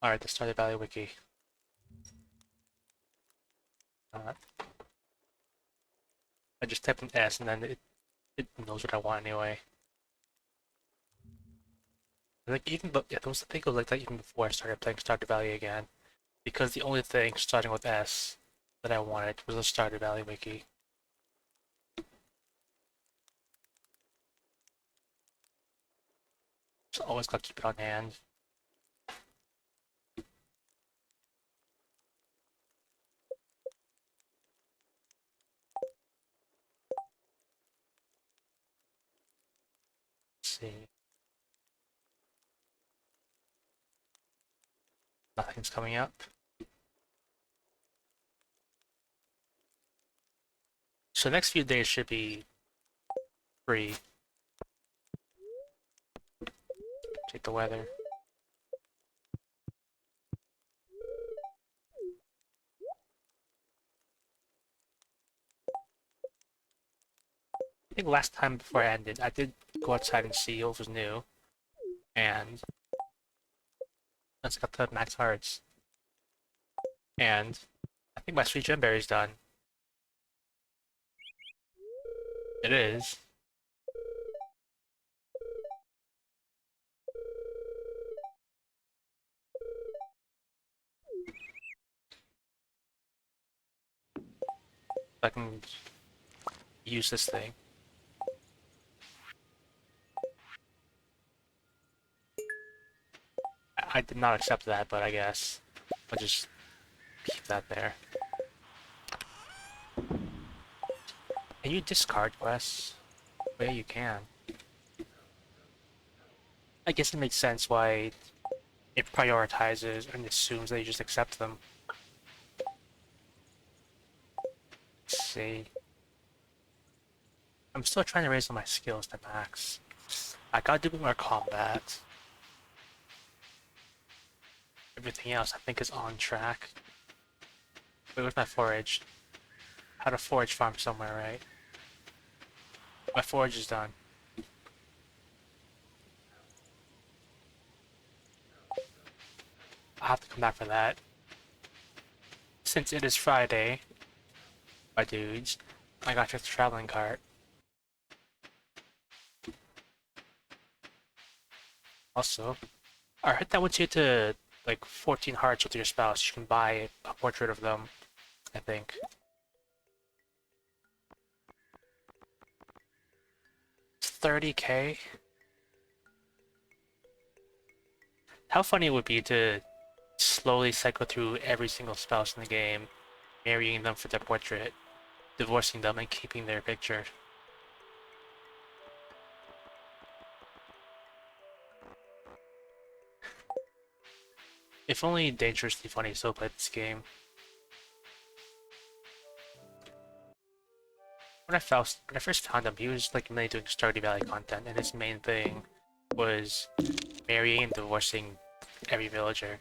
Alright, the Stardew Valley wiki. Uh, I just type in S and then it knows what I want anyway. Like even but yeah, there was a thing like that even before I started playing Stardew Valley again. Because the only thing starting with S that I wanted was a Stardew Valley wiki. Just always gotta keep it on hand. Let's see. Nothing's coming up. So the next few days should be free. Check the weather. I think last time before I ended, I did go outside and see what was new. And let's got the max hearts. And I think my sweet gemberry's done. It is. I can use this thing. I did not accept that, but I guess I'll just keep that there. Can you discard quests? Oh, yeah, you can. I guess it makes sense why it prioritizes and assumes that you just accept them. Let's see. I'm still trying to raise all my skills to max. I gotta do more combat. Everything else I think is on track. Wait, where's my forage? Had a forage farm somewhere, right? My forage is done. I'll have to come back for that. Since it is Friday, my dudes, I got your traveling cart. Also, I heard that once you get to like 14 hearts with your spouse, you can buy a portrait of them, I think. 30k? How funny it would be to slowly cycle through every single spouse in the game, marrying them for their portrait, divorcing them, and keeping their picture. If only Dangerously Funny still played this game. When I first found him, he was like mainly doing Stardew Valley content, and his main thing was marrying and divorcing every villager.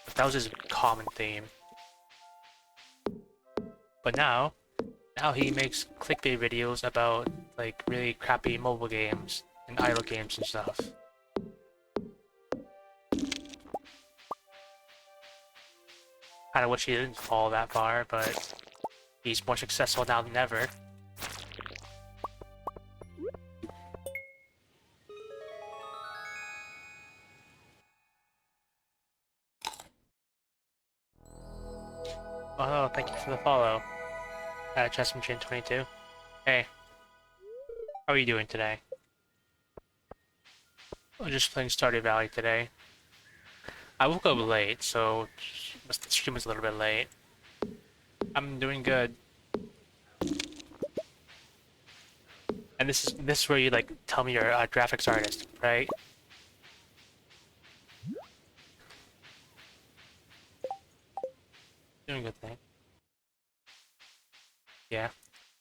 But that was his common theme. But now he makes clickbait videos about like really crappy mobile games and idle games and stuff. Kinda wish he didn't fall that far, but he's more successful now than ever. Oh, thank you for the follow. Chessmachine22. Hey, how are you doing today? I'm just playing Stardew Valley today. I woke up late, so the stream was a little bit late. I'm doing good. And this is where you like tell me you're a graphics artist, right? Doing a good thing. Yeah.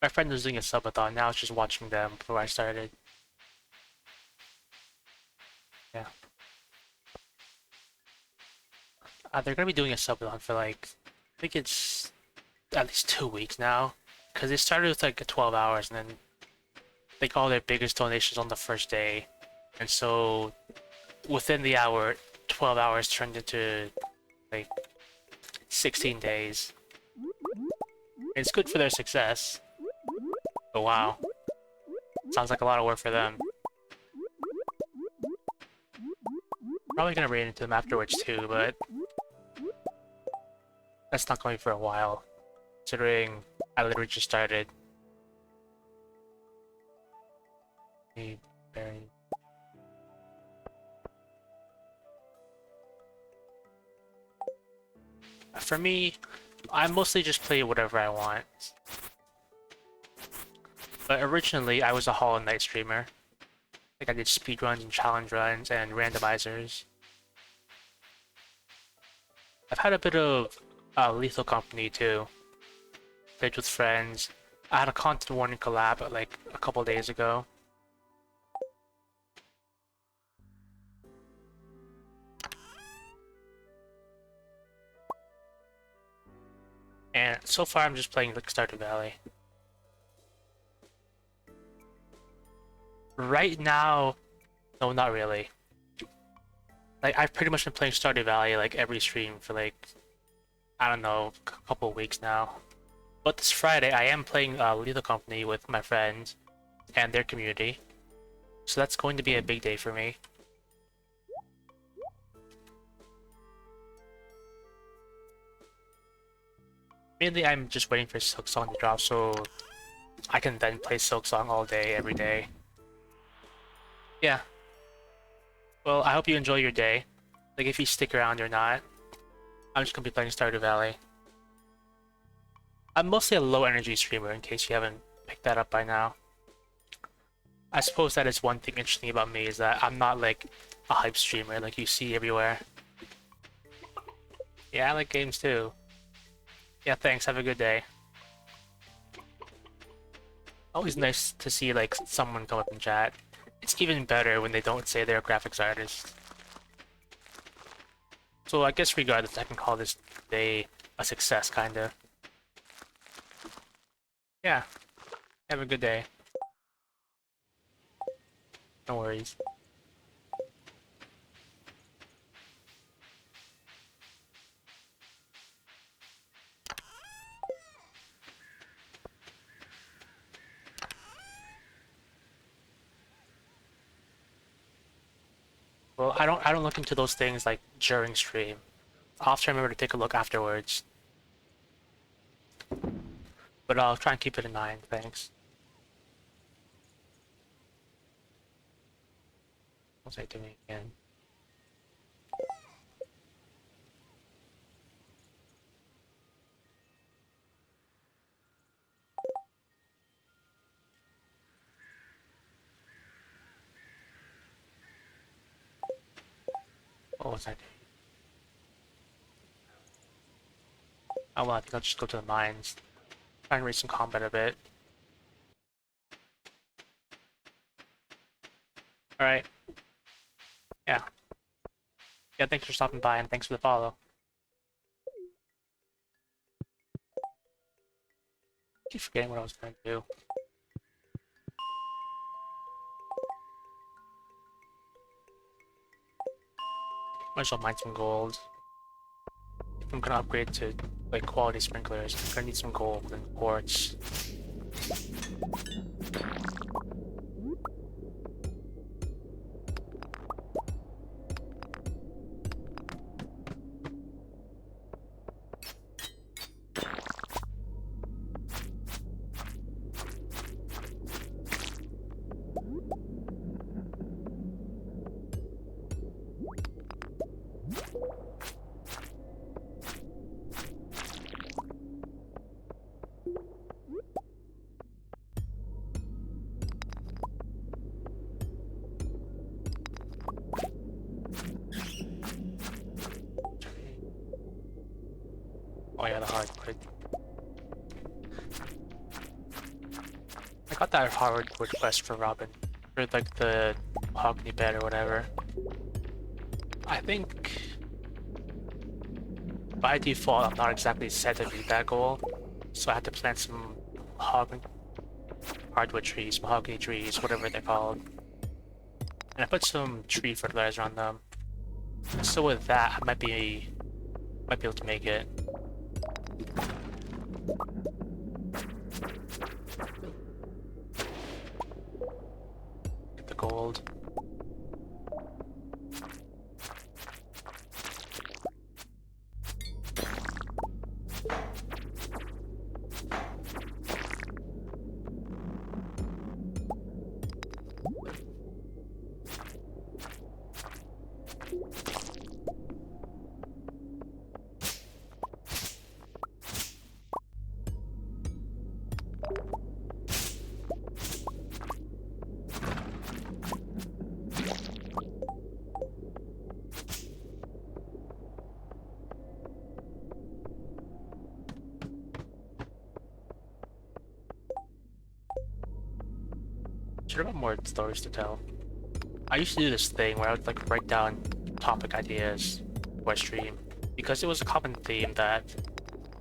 My friend was doing a subathon, now I was just watching them before I started. Yeah. They're gonna be doing a subathon for like, I think it's at least 2 weeks now. Because they started with like 12 hours and then they got all their biggest donations on the first day. And so within the hour, 12 hours turned into like 16 days. It's good for their success. But wow. Sounds like a lot of work for them. Probably gonna raid into them afterwards too, but that's not going for a while, considering I literally just started. For me, I mostly just play whatever I want. But originally, I was a Hollow Knight streamer. Like I did speedruns and challenge runs and randomizers. I've had a bit of Lethal Company too. Played with friends. I had a content warning collab like a couple days ago. And so far I'm just playing like Stardew Valley. Right now, no, not really. Like I've pretty much been playing Stardew Valley like every stream for like, I don't know, a couple of weeks now. But this Friday I am playing Lethal Company with my friends and their community. So that's going to be a big day for me. Mainly I'm just waiting for Silksong to drop so I can then play Silksong all day, every day. Yeah. Well, I hope you enjoy your day. Like if you stick around or not. I'm just gonna be playing Stardew Valley. I'm mostly a low energy streamer in case you haven't picked that up by now. I suppose that is one thing interesting about me is that I'm not like a hype streamer like you see everywhere. Yeah, I like games too. Yeah, thanks. Have a good day. Always nice to see like someone come up in chat. It's even better when they don't say they're a graphics artist. So I guess regardless, I can call this day a success, kinda. Yeah. Have a good day. No worries. Well, I don't look into those things like during stream. I'll have to remember to take a look afterwards. But I'll try and keep it in mind, thanks. What was I doing again? What was I doing? Oh well, I think I'll just go to the mines. Try and raise some combat a bit. Alright. Yeah. Yeah, thanks for stopping by and thanks for the follow. I keep forgetting what I was going to do. Might as well mine some gold. If I'm gonna upgrade to like quality sprinklers, I'm gonna need some gold and quartz. Oh yeah, the hardwood. I got that hardwood quest for Robin. For like the mahogany bed or whatever. I think by default I'm not exactly set to meet that goal. So I had to plant some hardwood trees, mahogany trees, whatever they're called. And I put some tree fertilizer on them. So with that, I might be able to make it. Get the gold. Should have more stories to tell. I used to do this thing where I would like write down topic ideas for a stream because it was a common theme that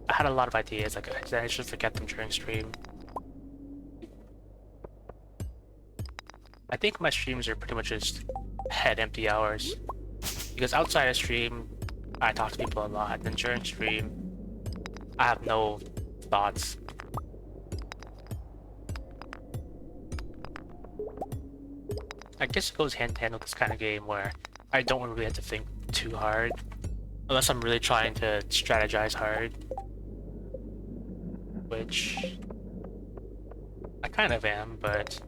I had a lot of ideas, like I should forget them during stream. I think my streams are pretty much just head empty hours because outside of stream, I talk to people a lot, and during stream, I have no thoughts. I guess it goes hand in hand with this kind of game where I don't really have to think too hard, unless I'm really trying to strategize hard, which I kind of am, but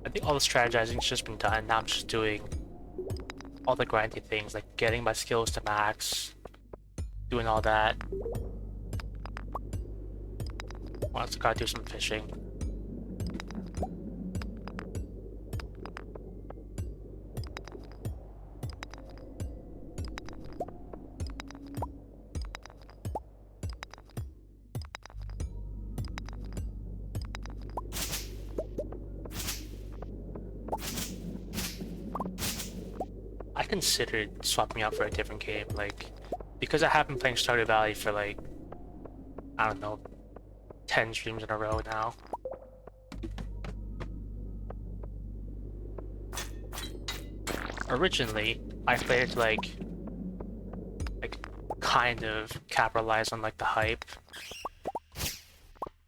I think all the strategizing's just been done. Now I'm just doing all the grindy things, like getting my skills to max, doing all that. Well, I also gotta do some fishing. I considered swapping out for a different game, like, because I have been playing Stardew Valley for like, I don't know, 10 streams in a row now. Originally, I played it to like kind of capitalize on like the hype.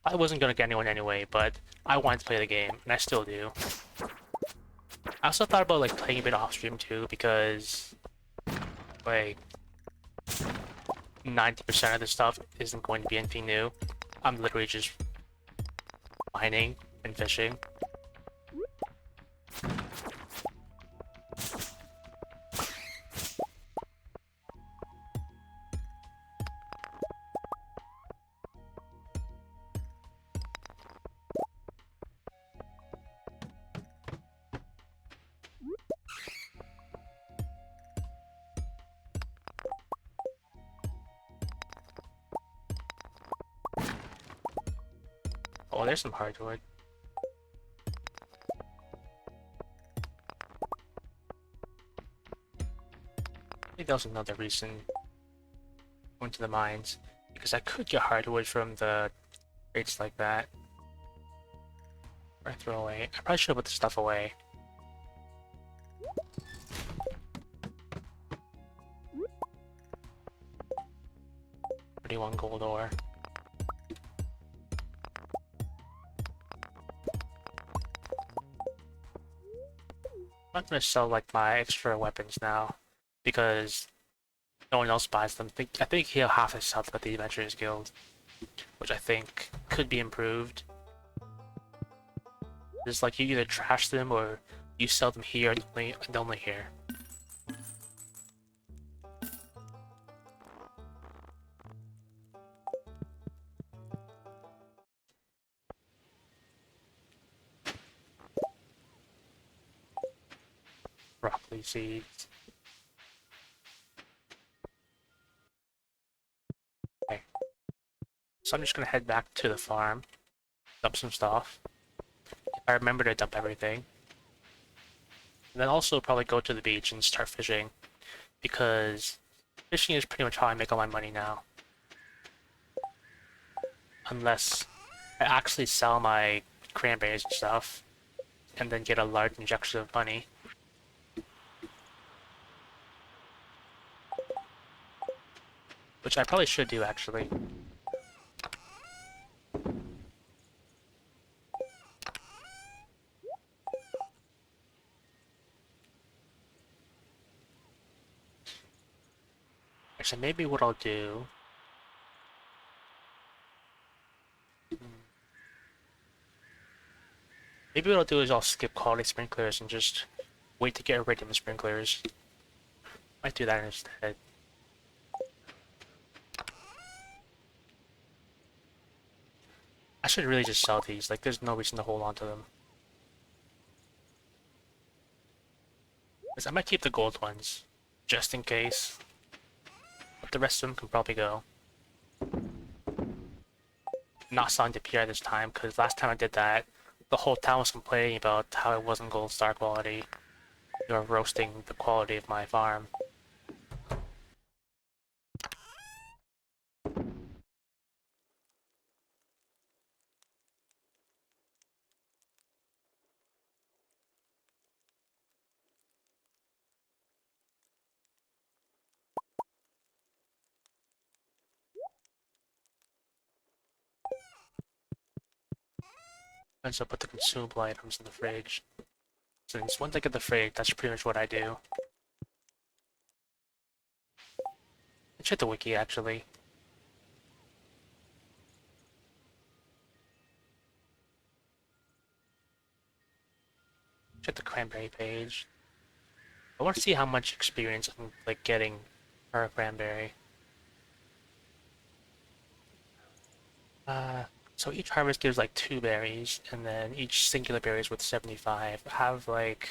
I wasn't gonna get anyone anyway, but I wanted to play the game, and I still do. I also thought about like playing a bit off stream too, because like 90% of the stuff isn't going to be anything new. I'm literally just mining and fishing. Oh, there's some hardwood. I think that was another reason I went to the mines, because I could get hardwood from the crates like that. Or I throw away. I probably should have put the stuff away. $31 gold ore. I'm not gonna sell like my extra weapons now, because no one else buys them. I think he'll have his stuff at the Adventurers Guild, which I think could be improved. It's like you either trash them or you sell them here and only here. Broccoli seeds. Okay. So I'm just gonna head back to the farm, dump some stuff. If I remember to dump everything. And then also probably go to the beach and start fishing, because fishing is pretty much how I make all my money now. Unless I actually sell my cranberries and stuff, and then get a large injection of money. which I probably should do actually. Actually, maybe what I'll do. Maybe what I'll do is I'll skip quality sprinklers and just wait to get rid of the sprinklers. Might do that instead. I should really just sell these, like there's no reason to hold on to them. Because I might keep the gold ones, just in case. But the rest of them can probably go. Not selling to PR this time, because last time I did that, the whole town was complaining about how it wasn't gold star quality. They were roasting the quality of my farm. And so I put the consumable items in the fridge. Since once I get the fridge, that's pretty much what I do. I check the wiki actually. Check the cranberry page. I want to see how much experience I'm like getting per cranberry. So each harvest gives like 2 berries, and then each singular berry is worth 75. I have like,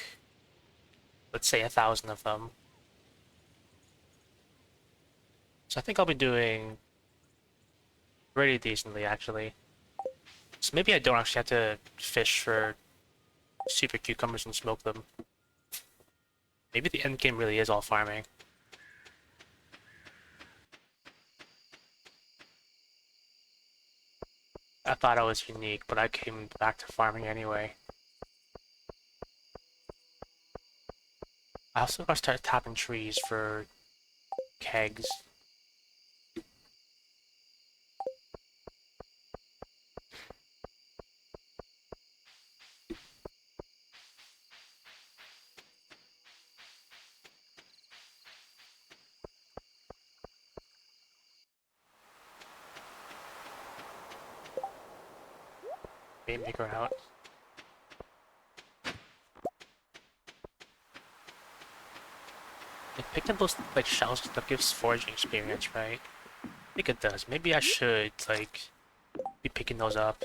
let's say 1,000 of them. So I think I'll be doing pretty decently actually. So maybe I don't actually have to fish for super cucumbers and smoke them. Maybe the end game really is all farming. I thought I was unique, but I came back to farming anyway. I also gotta start tapping trees for kegs. Game maker out. Like picking those like shells that gives foraging experience, right? I think it does. Maybe I should like be picking those up.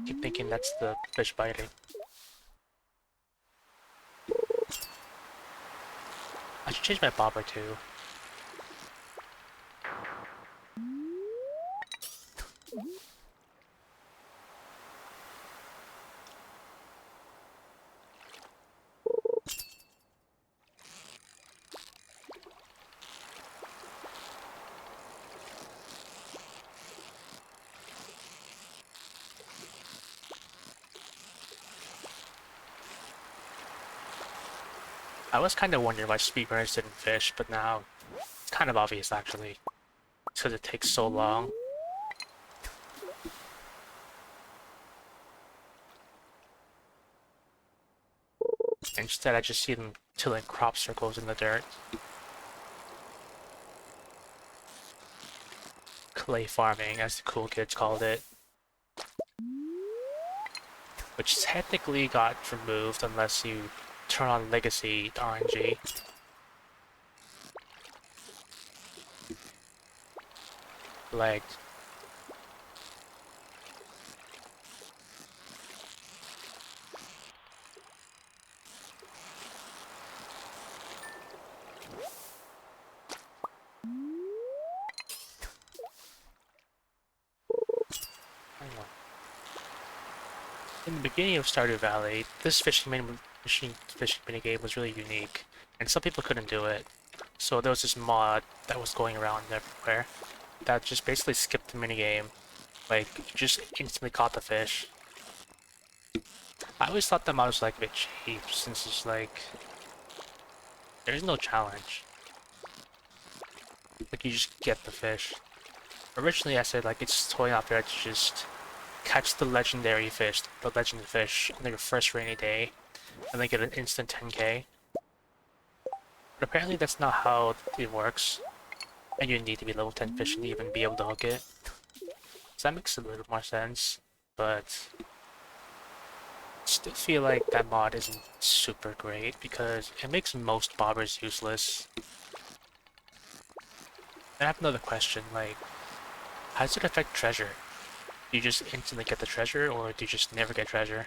Keep thinking that's the fish biting. I should change my bobber too. I was kind of wondering why speedrunners didn't fish, but now it's kind of obvious actually. Because it takes so long. Instead, I just see them tilling crop circles in the dirt. Clay farming, as the cool kids called it. Which technically got removed unless you turn on Legacy RNG. Lagged. In the beginning of Stardew Valley, this machine fishing minigame was really unique, and some people couldn't do it. So there was this mod that was going around everywhere. that just basically skipped the minigame. Like, you just instantly caught the fish. I always thought that mod was like a bit cheap, since it's like, there's no challenge. Like, you just get the fish. Originally I said like, it's totally not fair to just catch the legendary fish, the legend fish, on your first rainy day, and then get an instant 10k. But apparently that's not how it works, and you need to be level 10 fish to even be able to hook it. So that makes a little more sense, but I still feel like that mod isn't super great because it makes most bobbers useless. And I have another question, like, how does it affect treasure? Do you just instantly get the treasure, or do you just never get treasure?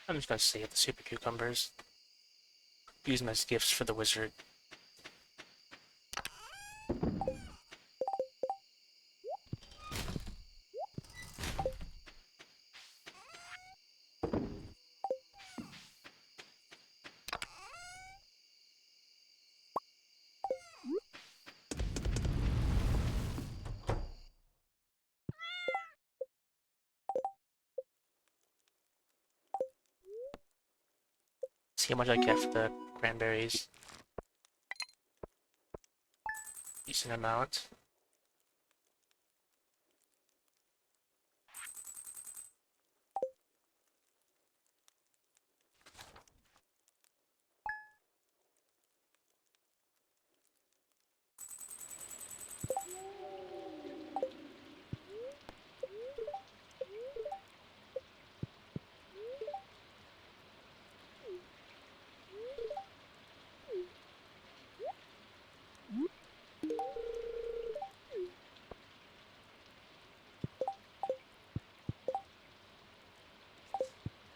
I'm just gonna save the super cucumbers. Use them as gifts for the wizard. See how much I get for the cranberries. Decent amount.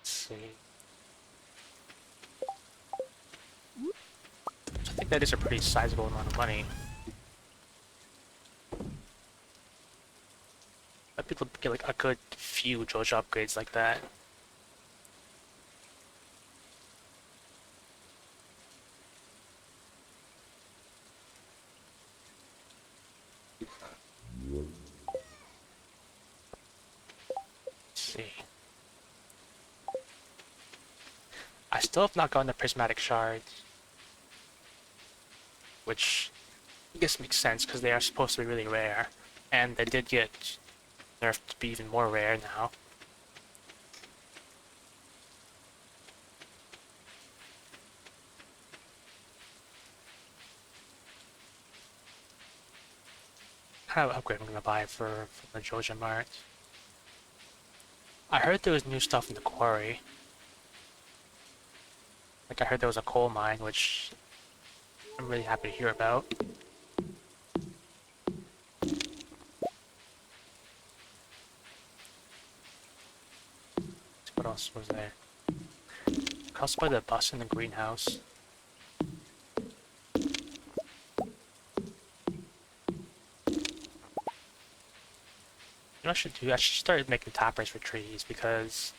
Let's see. So I think that is a pretty sizable amount of money. But people get like a good few JoJo upgrades like that. Let's see. I still have not gotten the prismatic shards, which I guess makes sense because they are supposed to be really rare, and they did get nerfed to be even more rare now. What kind of upgrade I'm gonna buy for the JoJo Mart? I heard there was new stuff in the quarry. Like I heard there was a coal mine, which I'm really happy to hear about. What else was there? Crossed by the bus in the greenhouse. You know what I should do? I should start making tappers for trees because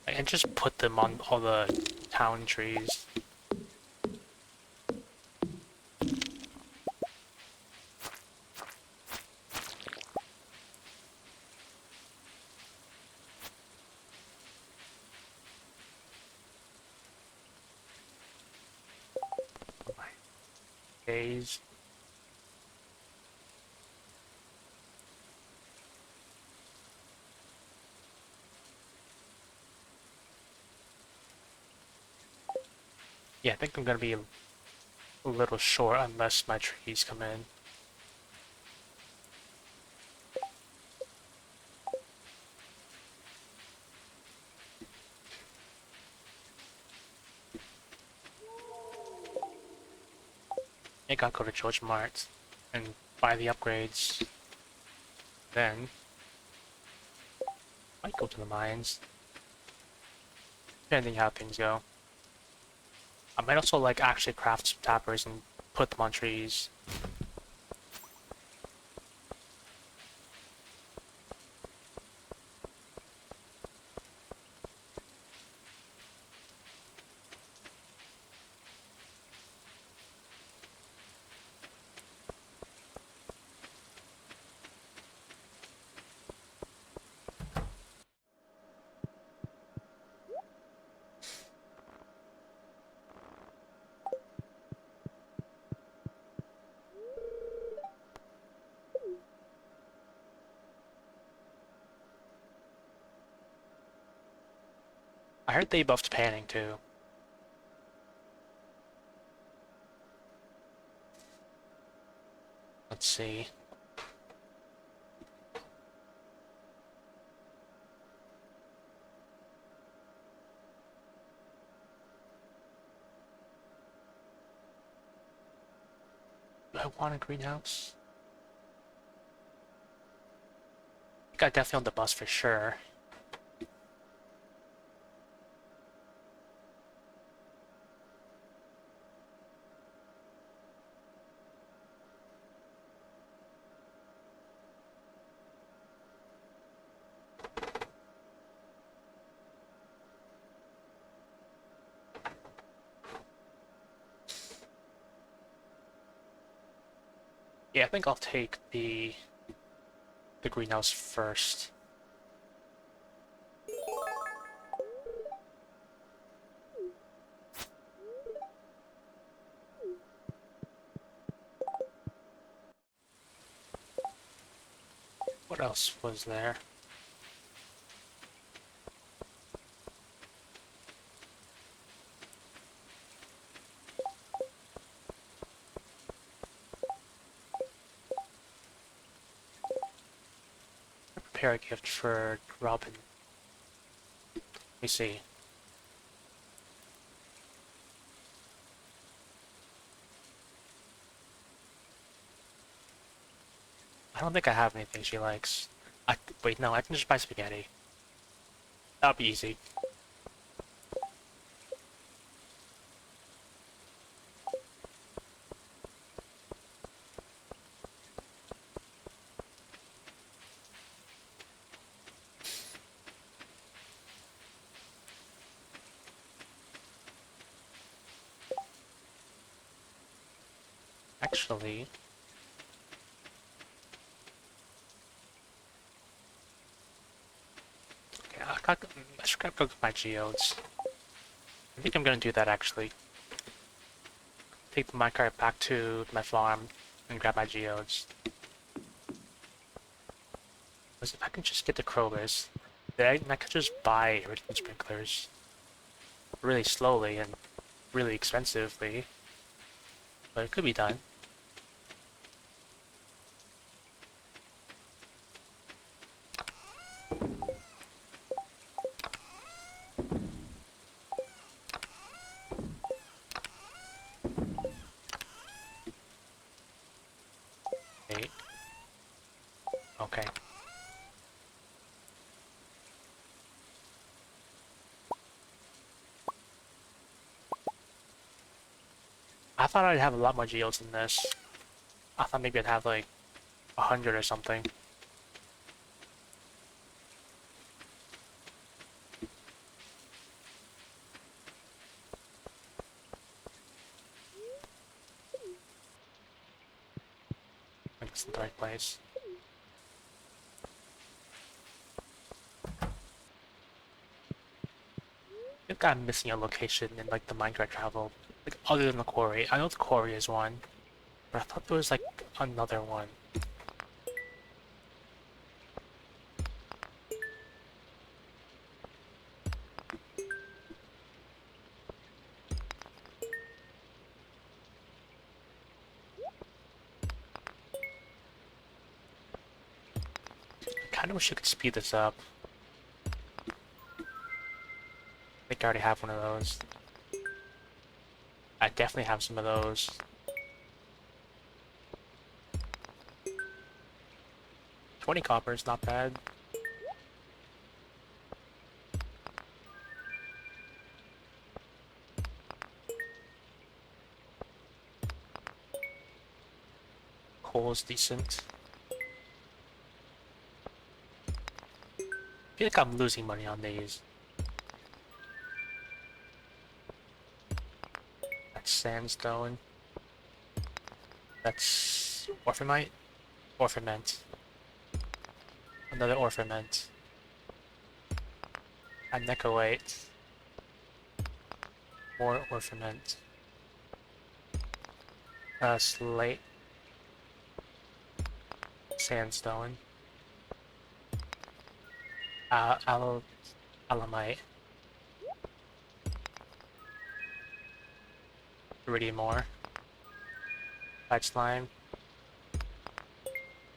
I can just put them on all the town trees. Days. Yeah, I think I'm gonna be a little short unless my trees come in. I gotta go to George Mart and buy the upgrades. Then might go to the mines. Depending how things go. I might also like actually craft some tappers and put them on trees. I heard they buffed panning too. Let's see. Do I want a greenhouse? I think I definitely on the bus for sure. Yeah, I think I'll take the greenhouse first. What else was there? Prepare a gift for Robin. Let me see. I don't think I have anything she likes. Wait, no, I can just buy spaghetti. That'll be easy. Actually, okay, I should grab cook my geodes. I think I'm gonna do that actually. Take the minecart back to my farm and grab my geodes. Because if I can just get the Crowbers, then I could just buy irrigation sprinklers really slowly and really expensively, but it could be done. Wait. Okay. I thought I'd have a lot more geodes than this. I thought maybe I'd have like 100 or something. I think it's in the right place. I think I'm missing a location in like the Minecraft travel, like other than the quarry. I know the quarry is one, but I thought there was like another one. I kind of wish I could speed this up. I think I already have one of those. I definitely have some of those. $20 copper is not bad. Coal is decent. I feel like I'm losing money on these. That's sandstone. That's orphanite? Orphanment. Another orphanment. A necroate. More orphanment. Slate. Sandstone. Alamite. Iridium ore. White slime.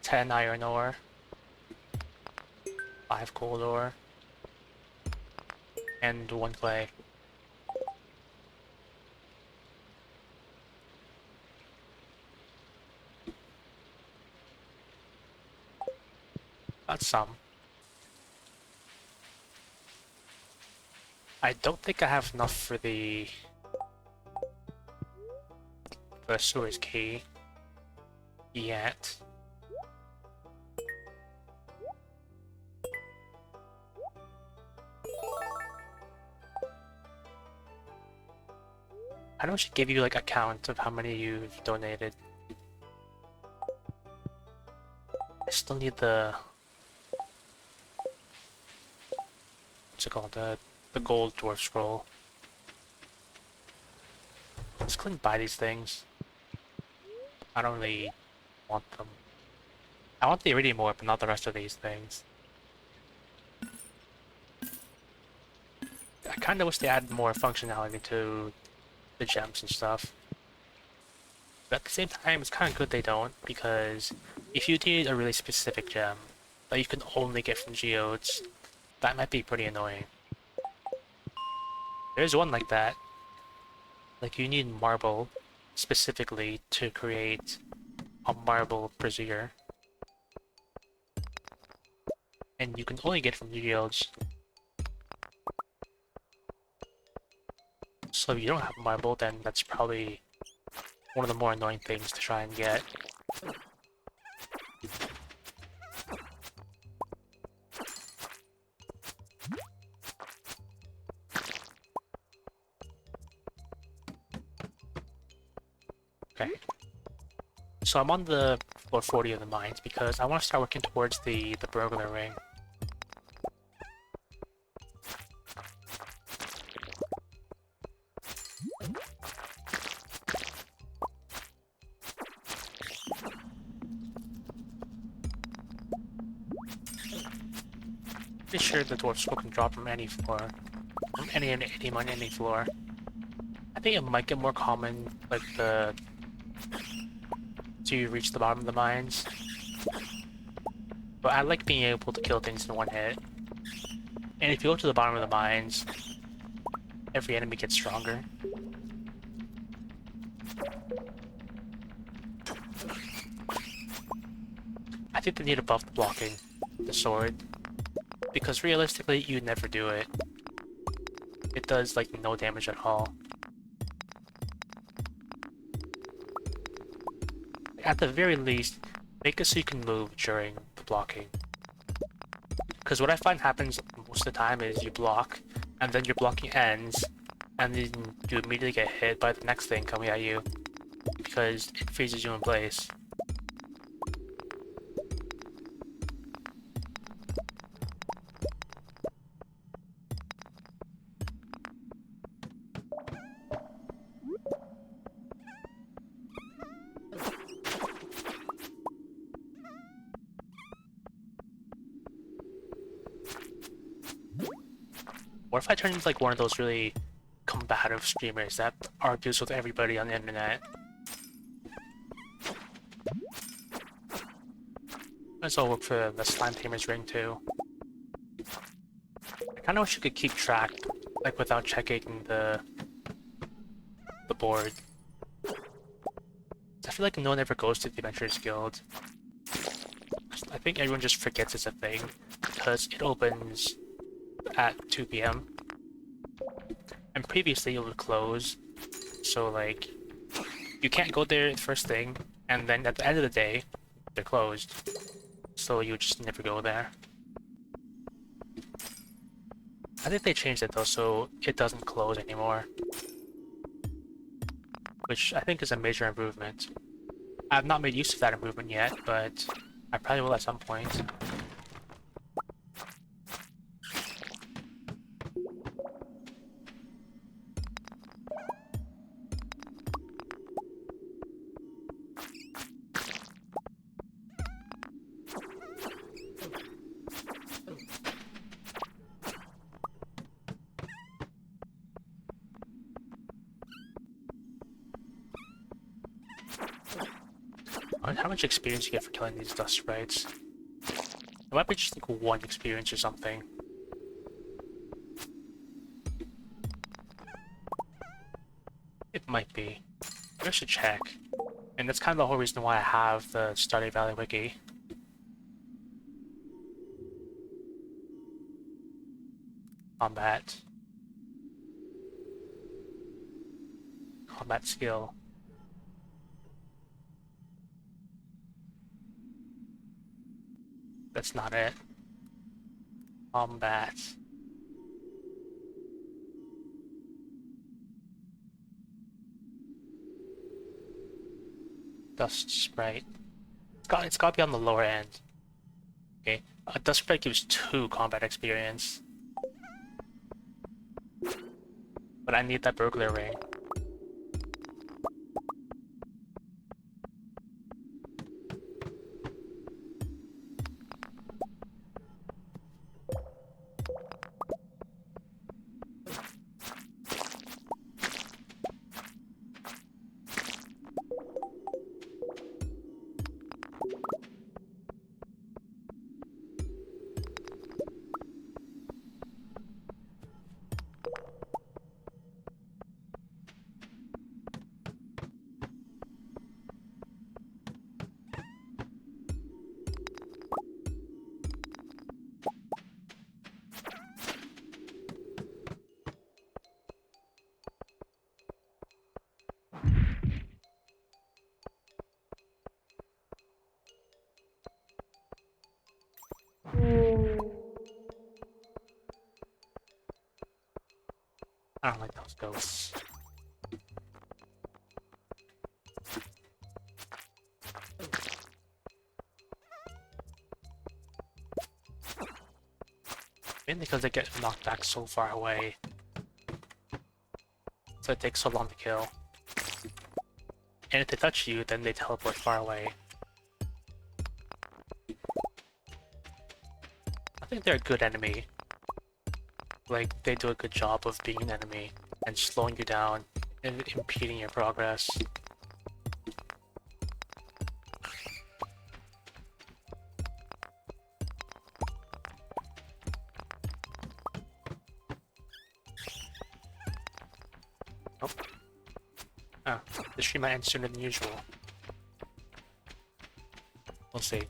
10 iron ore. 5 gold ore. And 1 clay. That's some. I don't think I have enough for the sewers key yet. I don't should give you like a count of how many you've donated. I still need the what's it called? The gold dwarf scroll. Let's click buy these things. I don't really want them. I want the iridium ore, but not the rest of these things. I kind of wish they added more functionality to the gems and stuff. But at the same time, it's kind of good they don't, because if you need a really specific gem that you can only get from geodes, that might be pretty annoying. There's one like that. Like, you need marble specifically to create a marble brazier. And you can only get it from geodes. So if you don't have marble, then that's probably one of the more annoying things to try and get. Okay. So I'm on the floor 40 of the mines because I want to start working towards the burglar ring. Pretty sure the dwarf scroll can drop from any floor. From any mine, any floor. I think it might get more common, like to reach the bottom of the mines. But I like being able to kill things in one hit. And if you go to the bottom of the mines, every enemy gets stronger. I think they need to buff the blocking, the sword. Because realistically, you never do it. It does, like, no damage at all. At the very least, make it so you can move during the blocking. Because what I find happens most of the time is you block, and then your blocking ends, and then you immediately get hit by the next thing coming at you. Because it freezes you in place. What if I turn into like one of those really combative streamers that argues with everybody on the internet? This will work for the Slime Tamer's ring too. I kinda wish you could keep track, like without checking the board. I feel like no one ever goes to the Adventurers Guild. I think everyone just forgets it's a thing, because it opens at 2 p.m. And previously it would close, so like, you can't go there first thing, and then at the end of the day, they're closed. So you just never go there. I think they changed it though, so it doesn't close anymore. Which I think is a major improvement. I've not made use of that improvement yet, but I probably will at some point. I wonder how much experience you get for killing these dust sprites. It might be just like 1 experience or something. It might be. I should check. And that's kind of the whole reason why I have the Stardew Valley wiki. Combat. Combat skill. That's not it. Combat. Dust sprite. It's got to be on the lower end. Okay. A dust sprite gives 2 combat experience. But I need that burglar ring. I don't like those ghosts. Mainly because they get knocked back so far away. So it takes so long to kill. And if they touch you, then they teleport far away. I think they're a good enemy. Like, they do a good job of being an enemy and slowing you down and impeding your progress. Oh. Ah, the stream might end sooner than usual. We'll see.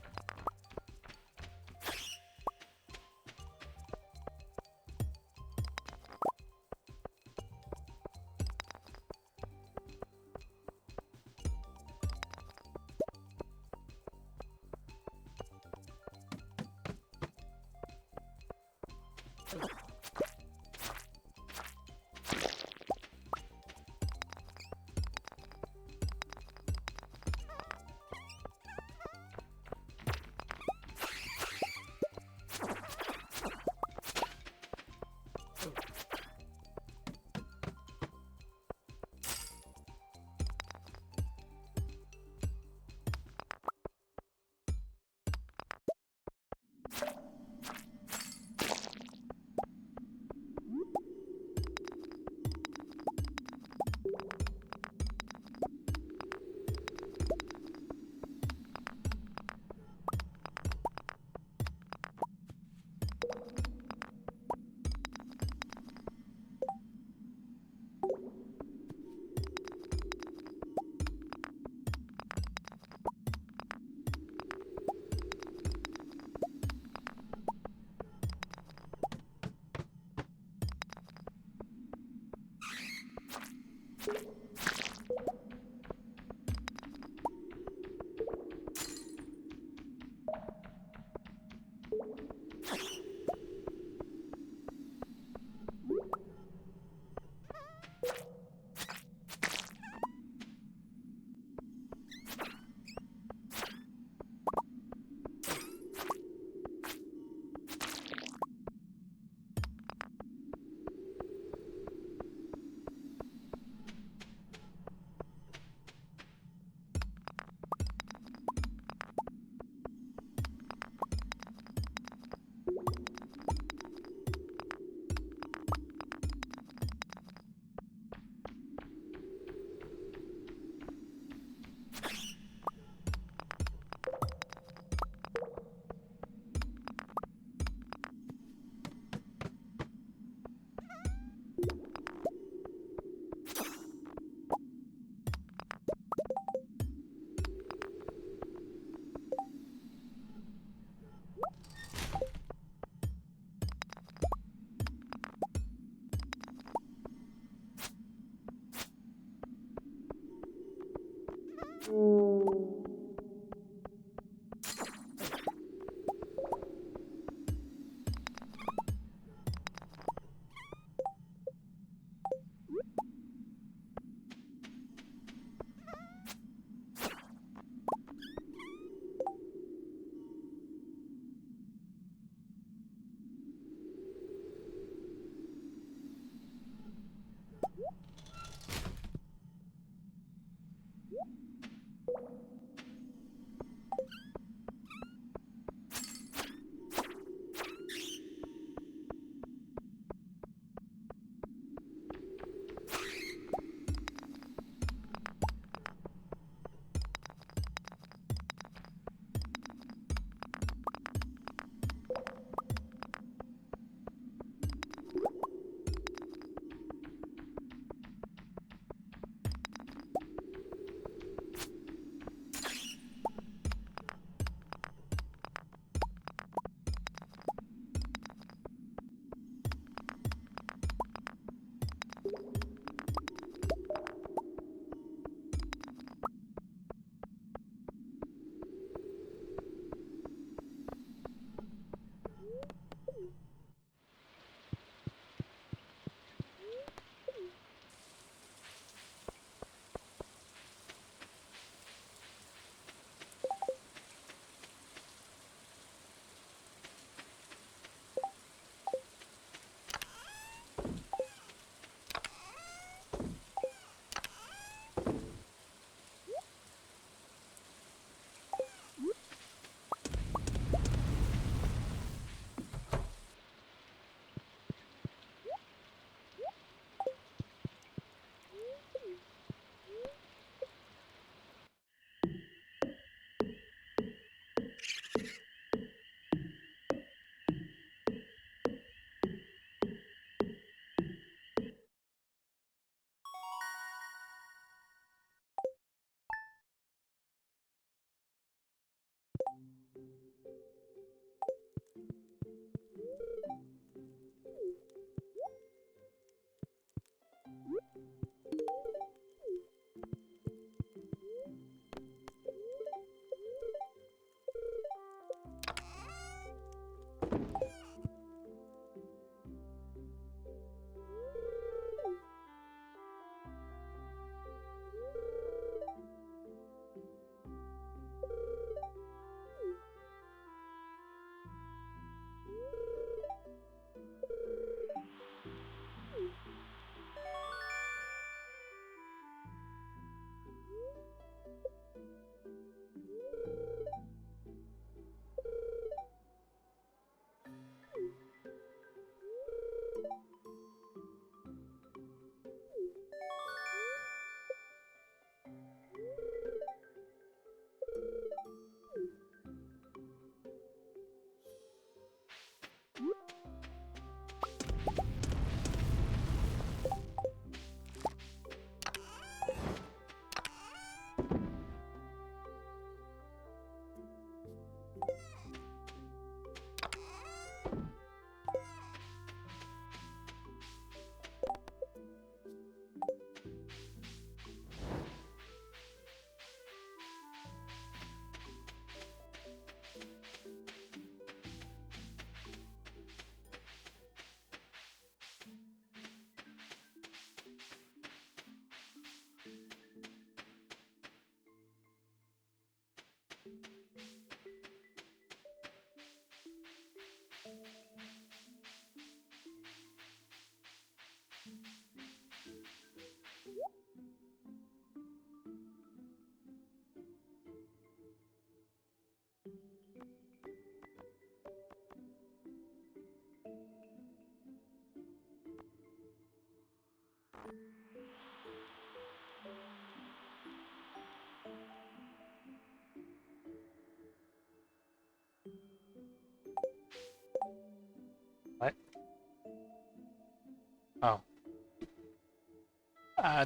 Oh.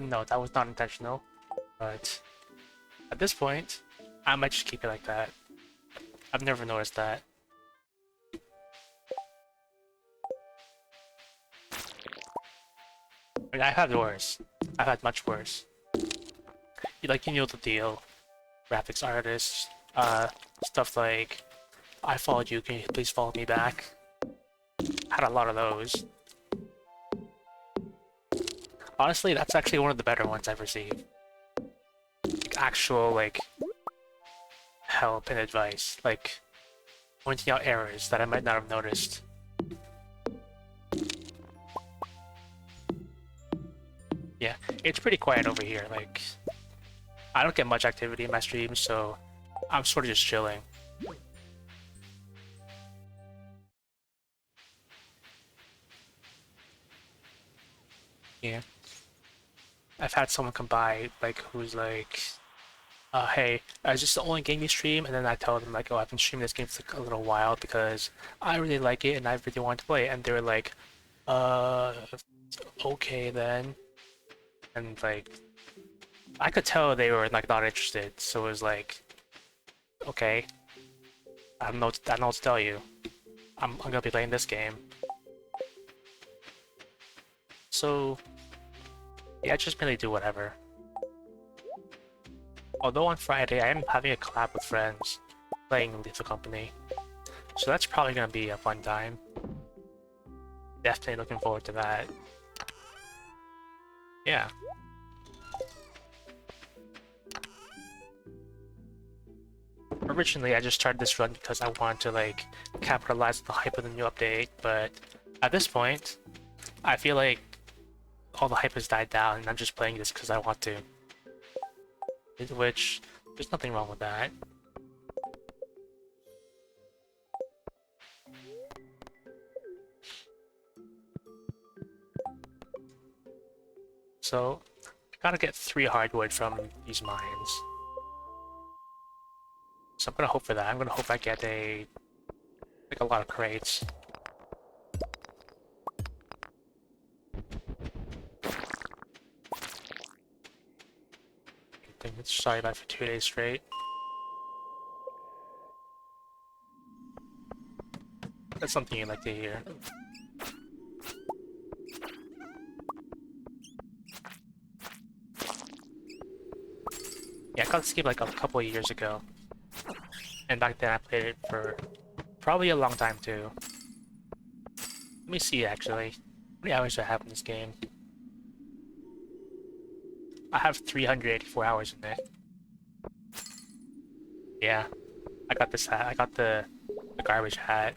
No, that was not intentional. But at this point, I might just keep it like that. I've never noticed that. I mean, I've had worse. I've had much worse. Like, you know the deal. Graphics artists, stuff like, I followed you, can you please follow me back? Had a lot of those. Honestly, that's actually one of the better ones I've received. Like, actual, like, help and advice. Like, pointing out errors that I might not have noticed. Yeah, it's pretty quiet over here. Like, I don't get much activity in my streams, so I'm sort of just chilling. Yeah. I've had someone come by, like, who's like, hey, is this the only game you stream? And then I tell them, like, oh, I've been streaming this game for like, a little while because I really like it and I really want to play it. And they were like, uh, okay then. And, like, I could tell they were, like, not interested. So it was like, okay, I don't know what to tell you. I'm gonna be playing this game. So, yeah, I just really do whatever. Although on Friday I am having a collab with friends, playing Lethal Company. So that's probably gonna be a fun time. Definitely looking forward to that. Yeah. Originally I just started this run because I wanted to like capitalize on the hype of the new update, but at this point, I feel like all the hype has died down and I'm just playing this because I want to. Which, there's nothing wrong with that. So, I gotta get 3 hardwood from these mines. So I'm gonna hope for that. I'm gonna hope I get like a lot of crates. I think it's sorry about for 2 days straight. That's something you'd like to hear. Yeah, I got this game like a couple of years ago. And back then I played it for probably a long time too. Let me see actually. How many hours do I have in this game? I have 384 hours in it. Yeah. I got this hat. I got the garbage hat.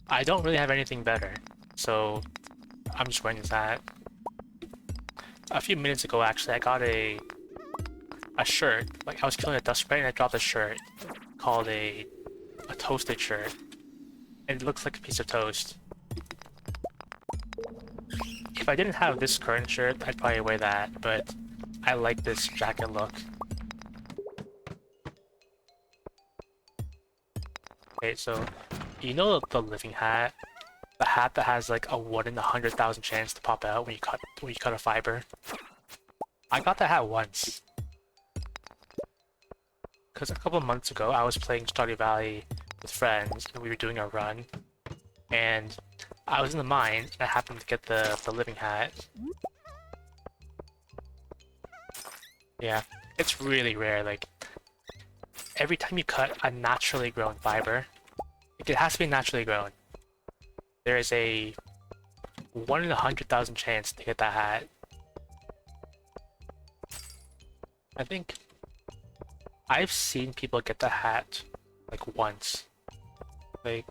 I don't really have anything better, so I'm just wearing this hat. A few minutes ago, actually, I got a shirt. Like, I was killing a dust spray and I dropped a shirt called a toasted shirt. And it looks like a piece of toast. If I didn't have this current shirt, I'd probably wear that, but I like this jacket look. Okay, so, you know the living hat? The hat that has like a 1 in 100,000 chance to pop out when you cut a fiber? I got that hat once. Because a couple of months ago, I was playing Stardew Valley with friends, and we were doing a run. And I was in the mine, and I happened to get the living hat. Yeah, it's really rare, like, every time you cut a naturally grown fiber, like, it has to be naturally grown. There is a 1 in 100,000 chance to get that hat. I think I've seen people get the hat like once. Like,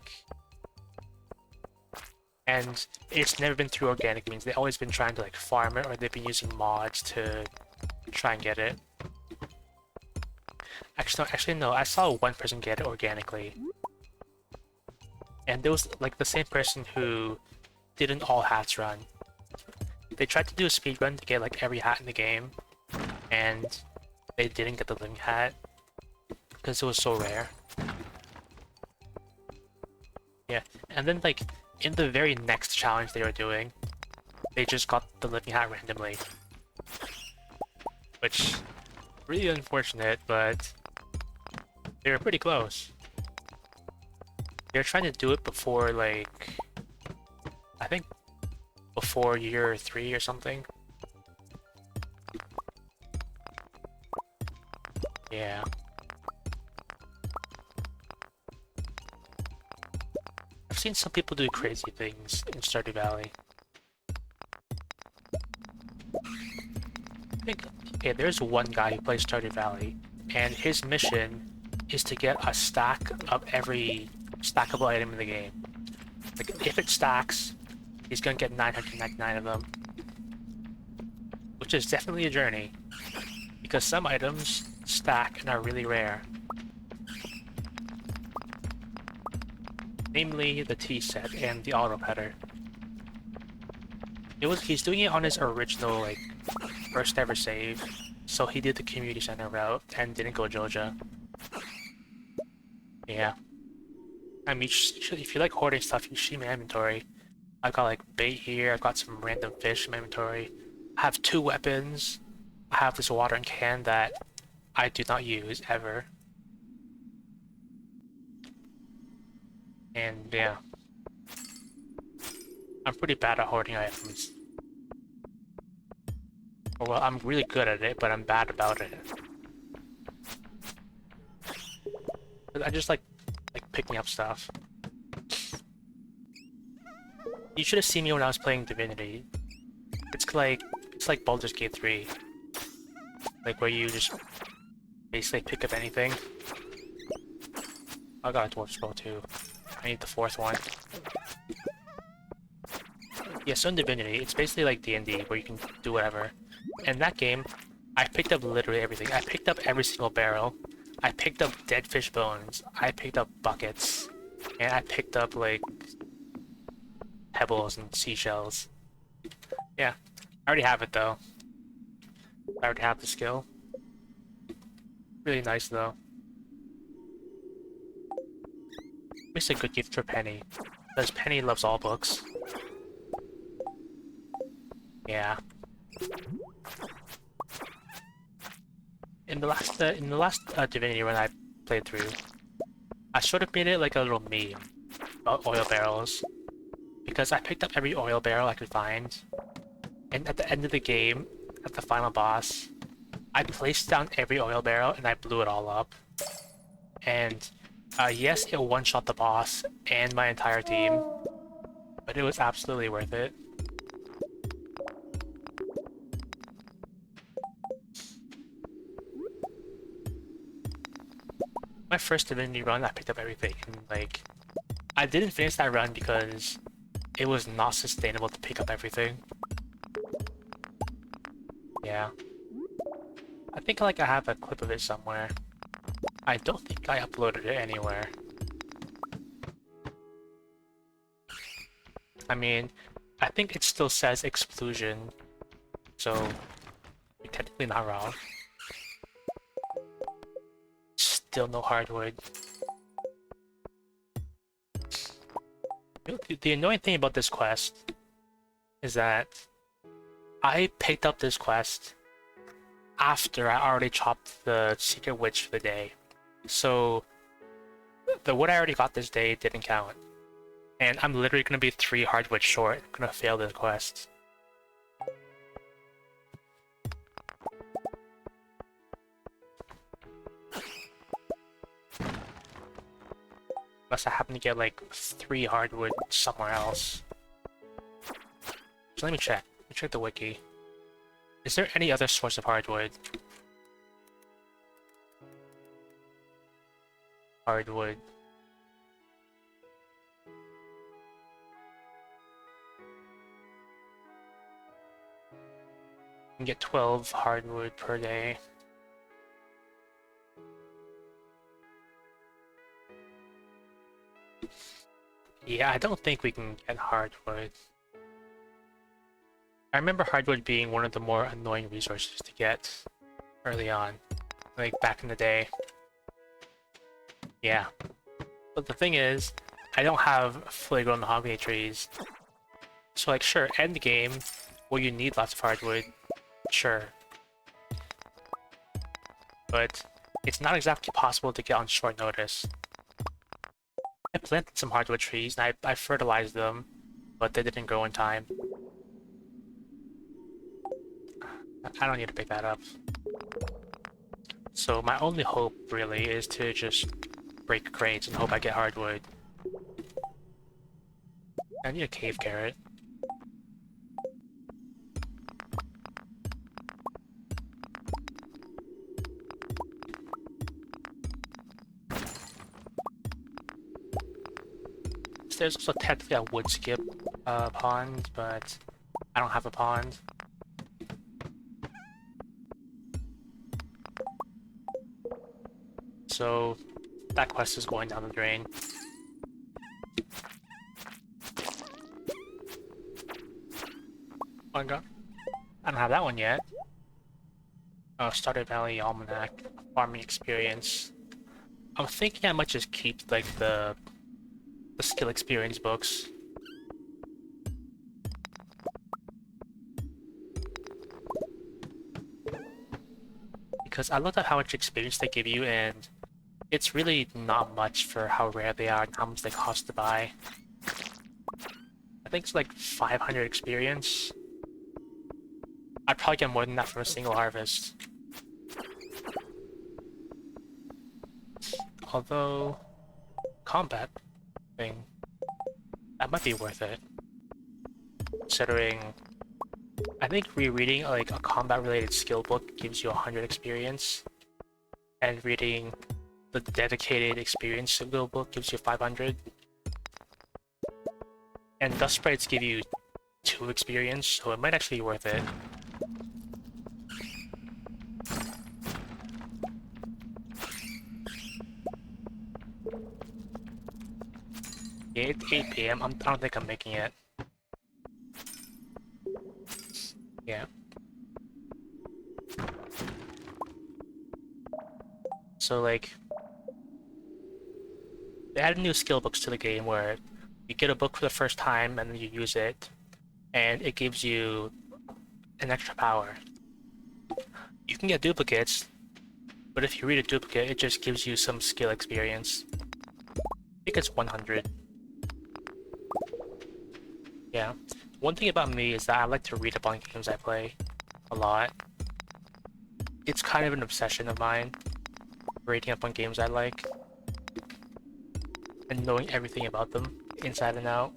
and it's never been through organic means. They've always been trying to like farm it, or they've been using mods to try and get it. Actually no, I saw one person get it organically. And there was like the same person who did an all hats run. They tried to do a speed run to get like every hat in the game, and they didn't get the living hat because it was so rare. Yeah, and then like in the very next challenge they were doing, they just got the living hat randomly. Which, really unfortunate, but they were pretty close. They were trying to do it before, like, I think before year 3 or something. Yeah. I've seen some people do crazy things in Stardew Valley. I think, okay, there's one guy who plays Stardew Valley, and his mission is to get a stack of every stackable item in the game. Like, if it stacks, he's gonna get 999 of them. Which is definitely a journey, because some items stack and are really rare. Namely, the tea set and the auto petter. He's doing it on his original, like, first ever save, so he did the community center route and didn't go Joja. Yeah. I mean, if you like hoarding stuff, you should see my inventory. I've got like bait here, I've got some random fish in my inventory. I have 2 weapons. I have this watering can that I do not use ever. And yeah. I'm pretty bad at hoarding items. Or, well, I'm really good at it, but I'm bad about it. I just like picking up stuff. You should have seen me when I was playing Divinity. It's like Baldur's Gate 3. Like where you just basically pick up anything. I got a dwarf scroll too. I need the 4th one. Yeah, so in Divinity, it's basically like D&D where you can do whatever. In that game, I picked up literally everything. I picked up every single barrel. I picked up dead fish bones. I picked up buckets. And I picked up, like, pebbles and seashells. Yeah. I already have it, though. I already have the skill. Really nice, though. Makes a good gift for Penny. Because Penny loves all books. Yeah. In the last Divinity run I played through, I sort of made it like a little meme about oil barrels, because I picked up every oil barrel I could find, and at the end of the game, at the final boss, I placed down every oil barrel and I blew it all up. And yes, it one-shot the boss and my entire team, but it was absolutely worth it. My first Divinity run, I picked up everything, and like, I didn't finish that run because it was not sustainable to pick up everything. Yeah. I think like I have a clip of it somewhere. I don't think I uploaded it anywhere. I mean, I think it still says exclusion, so you're technically not wrong. Still no hardwood. The annoying thing about this quest is that I picked up this quest after I already chopped the secret witch for the day. So the wood I already got this day didn't count. And I'm literally gonna be 3 hardwood short. I'm gonna fail this quest. Unless I happen to get like 3 hardwood somewhere else. So let me check. Let me check the wiki. Is there any other source of hardwood? Hardwood. You can get 12 hardwood per day. Yeah, I don't think we can get hardwood. I remember hardwood being one of the more annoying resources to get early on, like back in the day. Yeah. But the thing is, I don't have fully grown mahogany trees. So like, sure, end game, where you need lots of hardwood, sure. But it's not exactly possible to get on short notice. I planted some hardwood trees, and I fertilized them, but they didn't grow in time. I don't need to pick that up. So my only hope, really, is to just break crates and hope I get hardwood. I need a cave carrot. There's also technically a wood skip pond, but I don't have a pond. So that quest is going down the drain. Oh, I don't have that one yet. Oh, Stardew Valley Almanac, farming experience. I'm thinking I might just keep like the skill experience books. Because I looked at how much experience they give you, and it's really not much for how rare they are and how much they cost to buy. I think it's like 500 experience. I'd probably get more than that from a single harvest. Although, combat thing, that might be worth it. Considering, I think rereading like a combat-related skill book gives you 100 experience, and reading the dedicated experience skill book gives you 500. And dust sprites give you 2 experience, so it might actually be worth it. Yeah, it's 8 PM. I don't think I'm making it. Yeah. So like, they added new skill books to the game where you get a book for the first time and then you use it, and it gives you an extra power. You can get duplicates, but if you read a duplicate, it just gives you some skill experience. I think it's 100. Yeah. One thing about me is that I like to read up on games I play a lot. It's kind of an obsession of mine, reading up on games I like, and knowing everything about them, inside and out.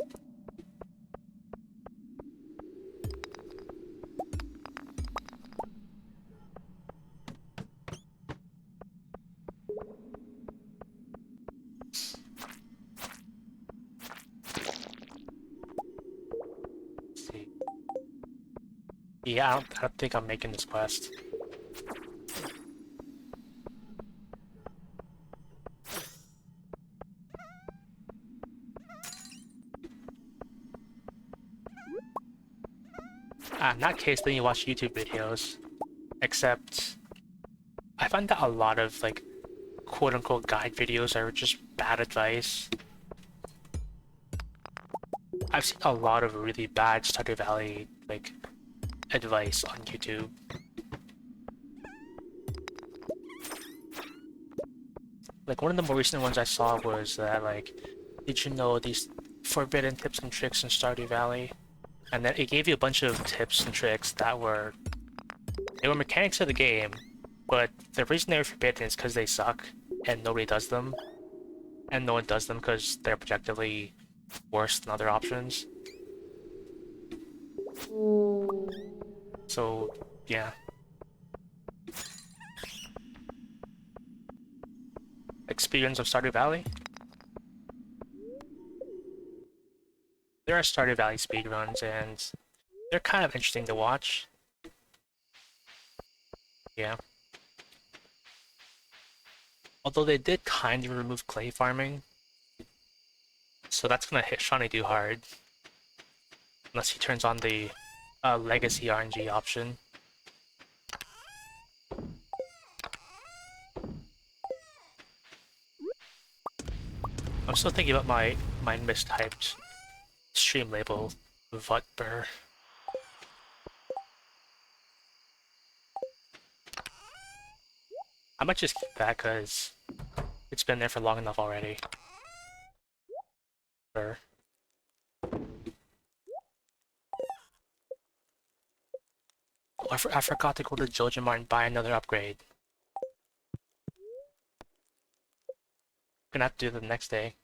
Let's see. Yeah, I don't think I'm making this quest. In that case, then you watch YouTube videos. Except, I find that a lot of, like, quote-unquote guide videos are just bad advice. I've seen a lot of really bad Stardew Valley, like, advice on YouTube. Like, one of the more recent ones I saw was that, like, did you know these forbidden tips and tricks in Stardew Valley? And then it gave you a bunch of tips and tricks that were... They were mechanics of the game, but the reason they were forbidden is because they suck, and nobody does them. And no one does them because they're objectively worse than other options. So, yeah. Experience of Stardew Valley? There are Stardew Valley speedruns, and they're kind of interesting to watch. Yeah. Although they did kind of remove clay farming, so that's gonna hit Shawnee Do hard. Unless he turns on the legacy RNG option. I'm still thinking about my my mistyped stream label, Vutber. I might just keep that because it's been there for long enough already. Sure. Oh, I forgot to go to Joja Mart and buy another upgrade. Gonna have to do it the next day.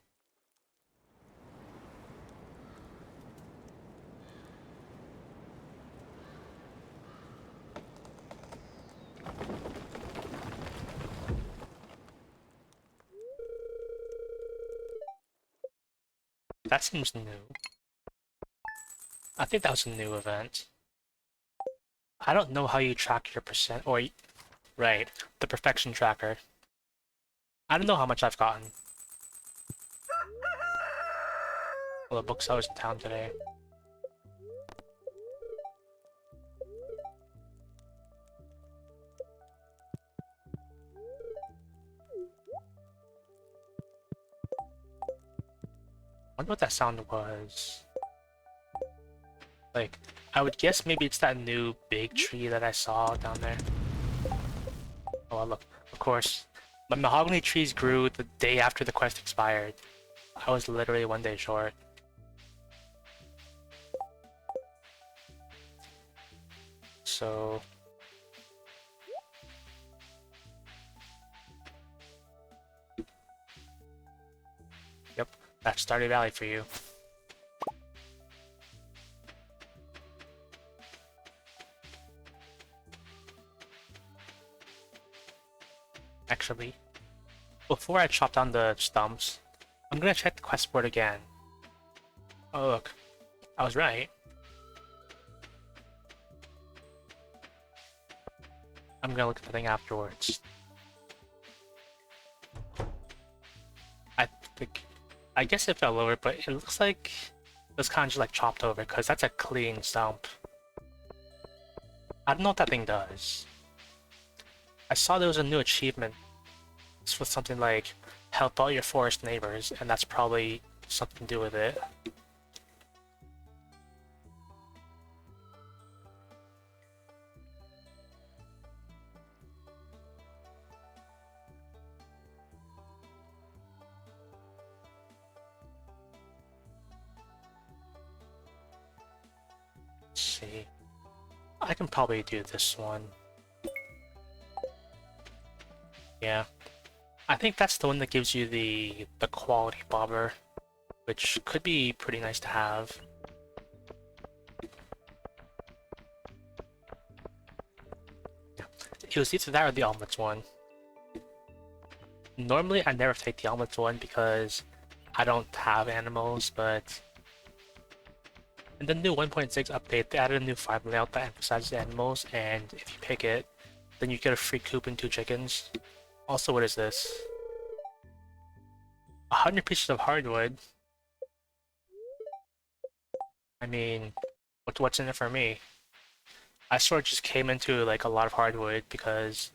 That seems new. I think that was a new event. I don't know how you track your percent, or, right, the perfection tracker. I don't know how much I've gotten. Well, the books I was in town today. I wonder what that sound was. Like, I would guess maybe it's that new big tree that I saw down there. Oh, look, of course. My mahogany trees grew the day after the quest expired. I was literally 1 day short. So... Yep, that's Stardew Valley for you. Actually, before I chop down the stumps, I'm gonna check the quest board again. Oh look, I was right. I'm gonna look at the thing afterwards. I think, I guess it fell over, but it looks like it was kind of just like chopped over, because that's a clean stump. I don't know what that thing does. I saw there was a new achievement. It's with something like, help out your forest neighbors, and that's probably something to do with it. Let's see. I can probably do this one. Yeah. I think that's the one that gives you the quality bobber, which could be pretty nice to have. It was either that or the omelets one. Normally I never take the omelets one because I don't have animals, but in the new 1.6 update they added a new farm layout that emphasizes animals, and if you pick it, then you get a free coop and 2 chickens. Also, what is this? 100 pieces of hardwood? I mean, what's in it for me? I sort of just came into like a lot of hardwood because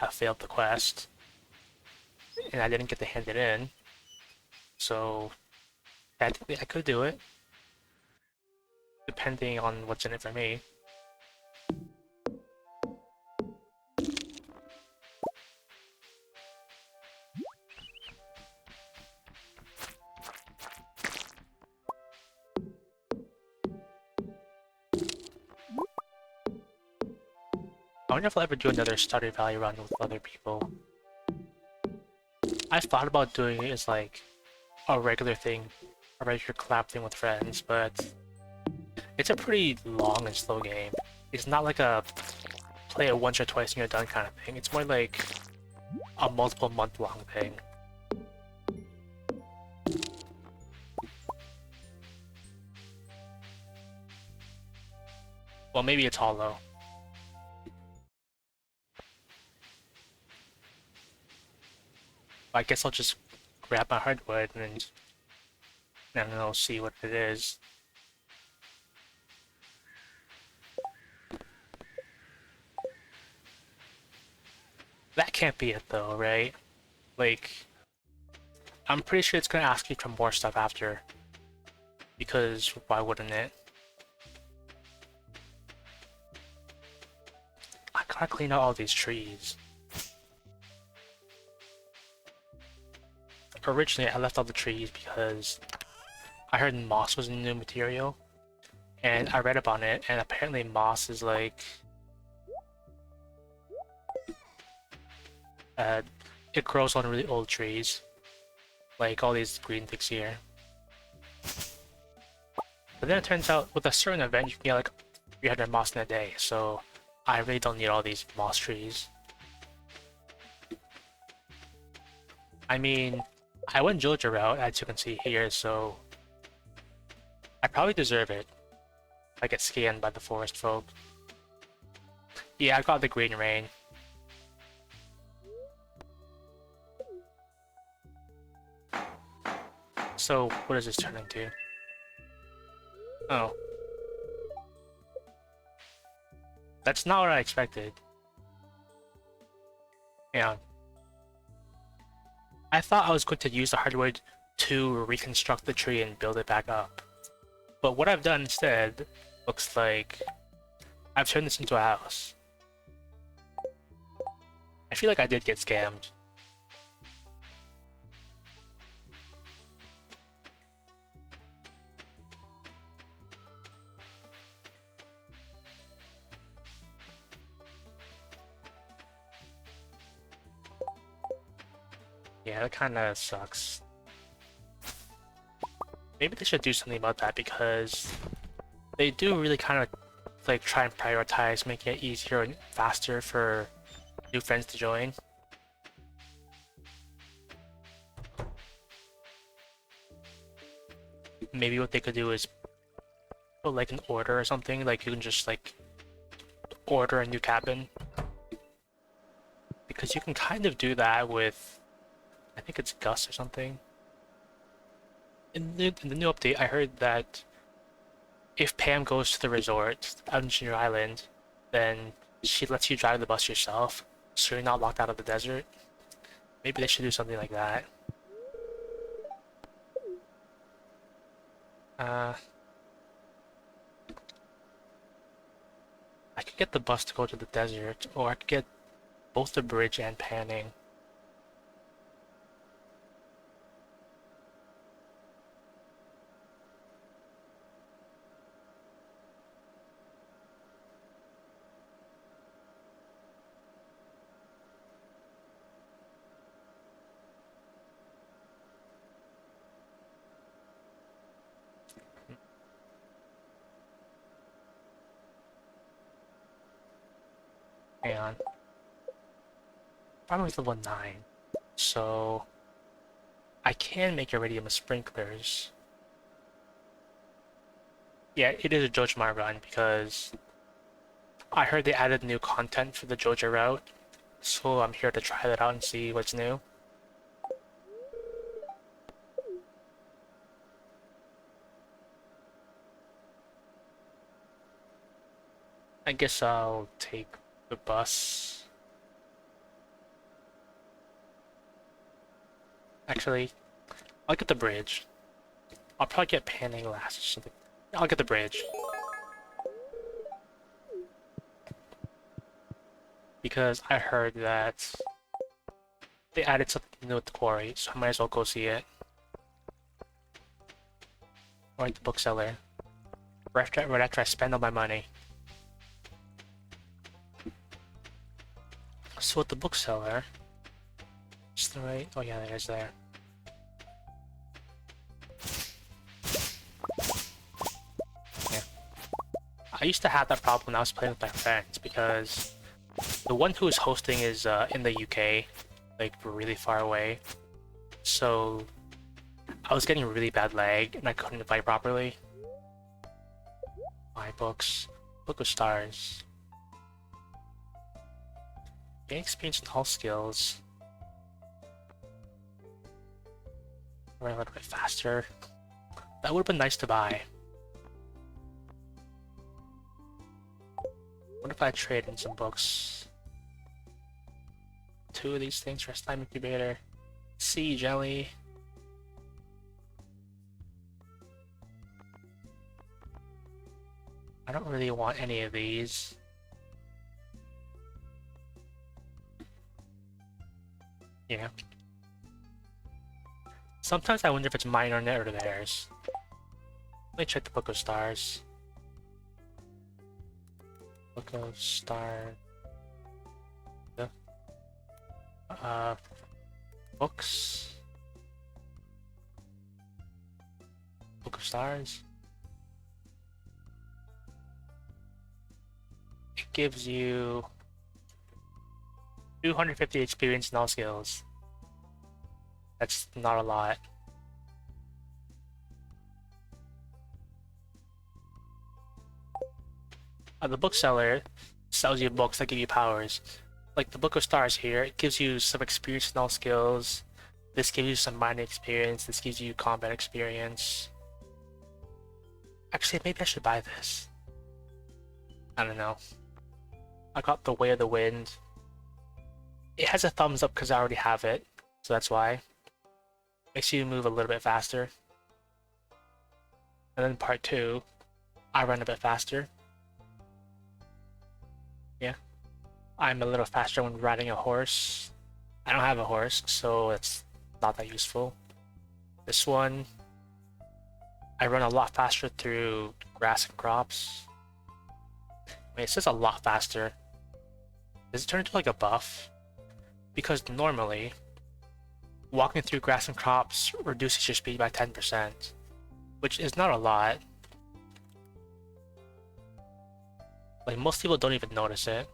I failed the quest and I didn't get to hand it in. So technically I could do it, depending on what's in it for me. I wonder if I'll ever do another Stardew Valley run with other people. I've thought about doing it as like a regular thing, a regular collab thing with friends, but it's a pretty long and slow game. It's not like a play it once or twice and you're done kind of thing. It's more like a multiple month long thing. Well, maybe it's hollow. I guess I'll just grab my hardwood and then I'll see what it is. That can't be it though, right? Like, I'm pretty sure it's gonna ask you for more stuff after. Because why wouldn't it? I gotta clean out all these trees. Originally, I left all the trees because I heard moss was a new material, and I read up on it, and apparently moss is like uh, it grows on really old trees, like all these green things here. But then it turns out with a certain event, you can get like 300 moss in a day, so I really don't need all these moss trees. I mean, I went Joja route, as you can see here, so I probably deserve it. I get scanned by the forest folk. Yeah, I got the green rain. So, what is this turning to? Oh. That's not what I expected. Yeah. I thought I was going to use the hardware to reconstruct the tree and build it back up. But what I've done instead looks like I've turned this into a house. I feel like I did get scammed. Yeah, that kind of sucks. Maybe they should do something about that because they do really kind of like try and prioritize making it easier and faster for new friends to join. Maybe what they could do is put like an order or something, like you can just like order a new cabin. Because you can kind of do that with, I think it's Gus or something. In the new update, I heard that if Pam goes to the resort out in Junior Island, then she lets you drive the bus yourself, so you're not locked out of the desert. Maybe they should do something like that. I could get the bus to go to the desert, or I could get both the bridge and panning. Hang on. Probably level 9. So I can make Iridium with sprinklers. Yeah, it is a Jojima run because I heard they added new content for the Joja route, so I'm here to try that out and see what's new. I guess I'll take the bus. Actually, I'll get the bridge. I'll probably get panning last or something. I'll get the bridge. Because I heard that they added something new with the quarry, so I might as well go see it. Or at the bookseller. Right after I spend all my money. So at the bookseller... Is the right? Oh yeah, it is there. Yeah. I used to have that problem when I was playing with my friends, because the one who is hosting is in the UK, like really far away. So I was getting really bad lag and I couldn't invite properly. My books. Book of Stars. Gain experience in all skills. Run a little bit faster. That would have been nice to buy. What if I trade in some books? 2 of these things, rest time incubator. Sea jelly. I don't really want any of these. Yeah. Sometimes I wonder if it's mine or theirs. Let me check the Book of Stars. Book of Stars. Books. Book of Stars. It gives you 250 experience in all skills. That's not a lot. The bookseller sells you books that give you powers. Like the Book of Stars here, it gives you some experience in all skills. This gives you some mining experience. This gives you combat experience. Actually, maybe I should buy this. I don't know. I got the Way of the Wind. It has a thumbs up because I already have it, so that's why. Makes you move a little bit faster. And then part 2, I run a bit faster. Yeah. I'm a little faster when riding a horse. I don't have a horse, so it's not that useful. This one, I run a lot faster through grass and crops. Wait, it says a lot faster. Does it turn into like a buff? Because normally, walking through grass and crops reduces your speed by 10%, which is not a lot. Like, most people don't even notice it.